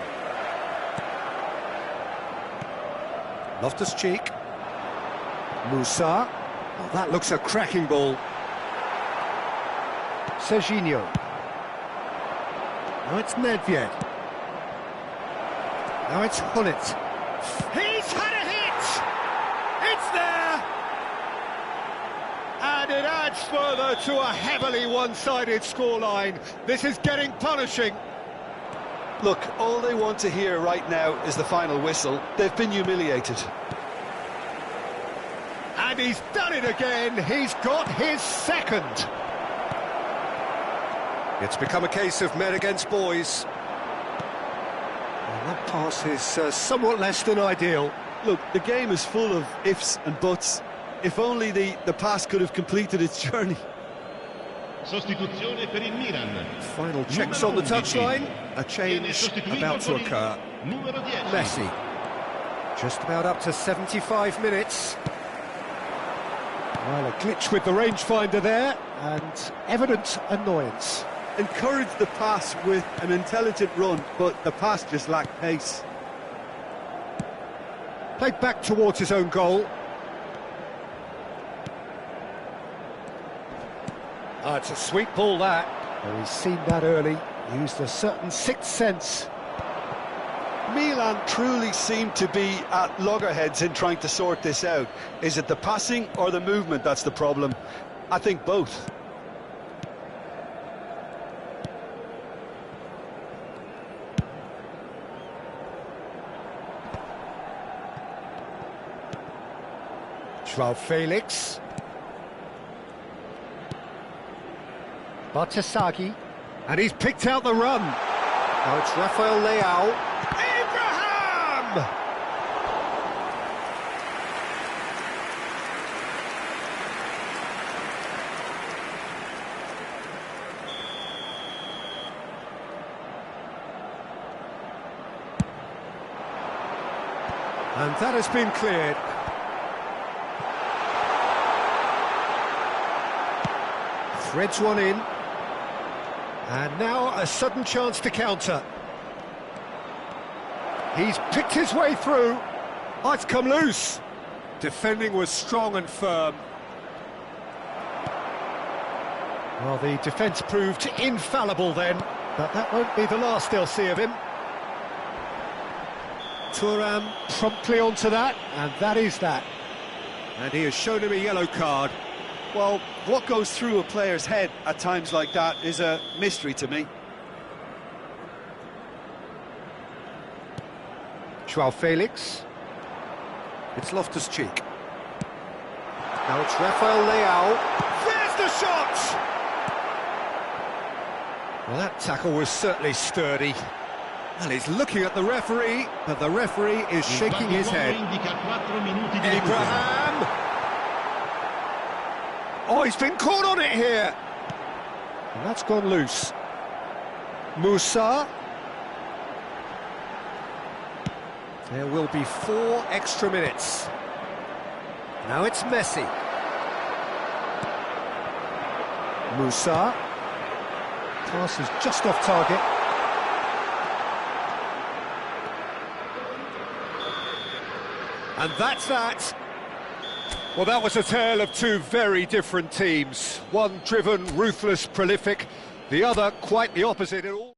Loftus-Cheek. Musa. Oh, that looks a cracking ball. Serginho. Now it's Nedved. Now it's Hullet. He's had a hit! It's there! And it adds further to a heavily one-sided scoreline. This is getting punishing. Look, all they want to hear right now is the final whistle. They've been humiliated. And he's done it again. He's got his second. It's become a case of men against boys. And that pass is somewhat less than ideal. Look, the game is full of ifs and buts. If only the pass could have completed its journey. Sostituzione per il Milan. Final checks on the touchline. A change about to occur. Messi. Just about up to 75 minutes. Well, a glitch with the rangefinder there, and evident annoyance. Encouraged the pass with an intelligent run, but the pass just lacked pace. Played back towards his own goal. Oh, it's a sweet ball, that. Oh, he's seen that early, used a certain sixth sense. Milan truly seem to be at loggerheads in trying to sort this out. Is it the passing or the movement that's the problem? I think both. Joao Felix. Bartesaghi. And he's picked out the run. Now it's Rafael Leao. Abraham! And that has been cleared. Threads one in. And now a sudden chance to counter. He's picked his way through. Oh, it's come loose. Defending was strong and firm. Well, the defence proved infallible then, but that won't be the last they'll see of him. Thuram promptly onto that, and that is that. And he has shown him a yellow card. Well, what goes through a player's head at times like that is a mystery to me. Joao Felix. It's Loftus-Cheek. Now it's Rafael Leao. There's the shot! Well, that tackle was certainly sturdy. And he's looking at the referee, but the referee is shaking his head. Abraham! Oh, he's been caught on it here! And that's gone loose. Musa. There will be 4 extra minutes. Now it's Messi. Musa. Pass is just off target. And that's that. Well, that was a tale of two very different teams. One driven, ruthless, prolific. The other quite the opposite in all.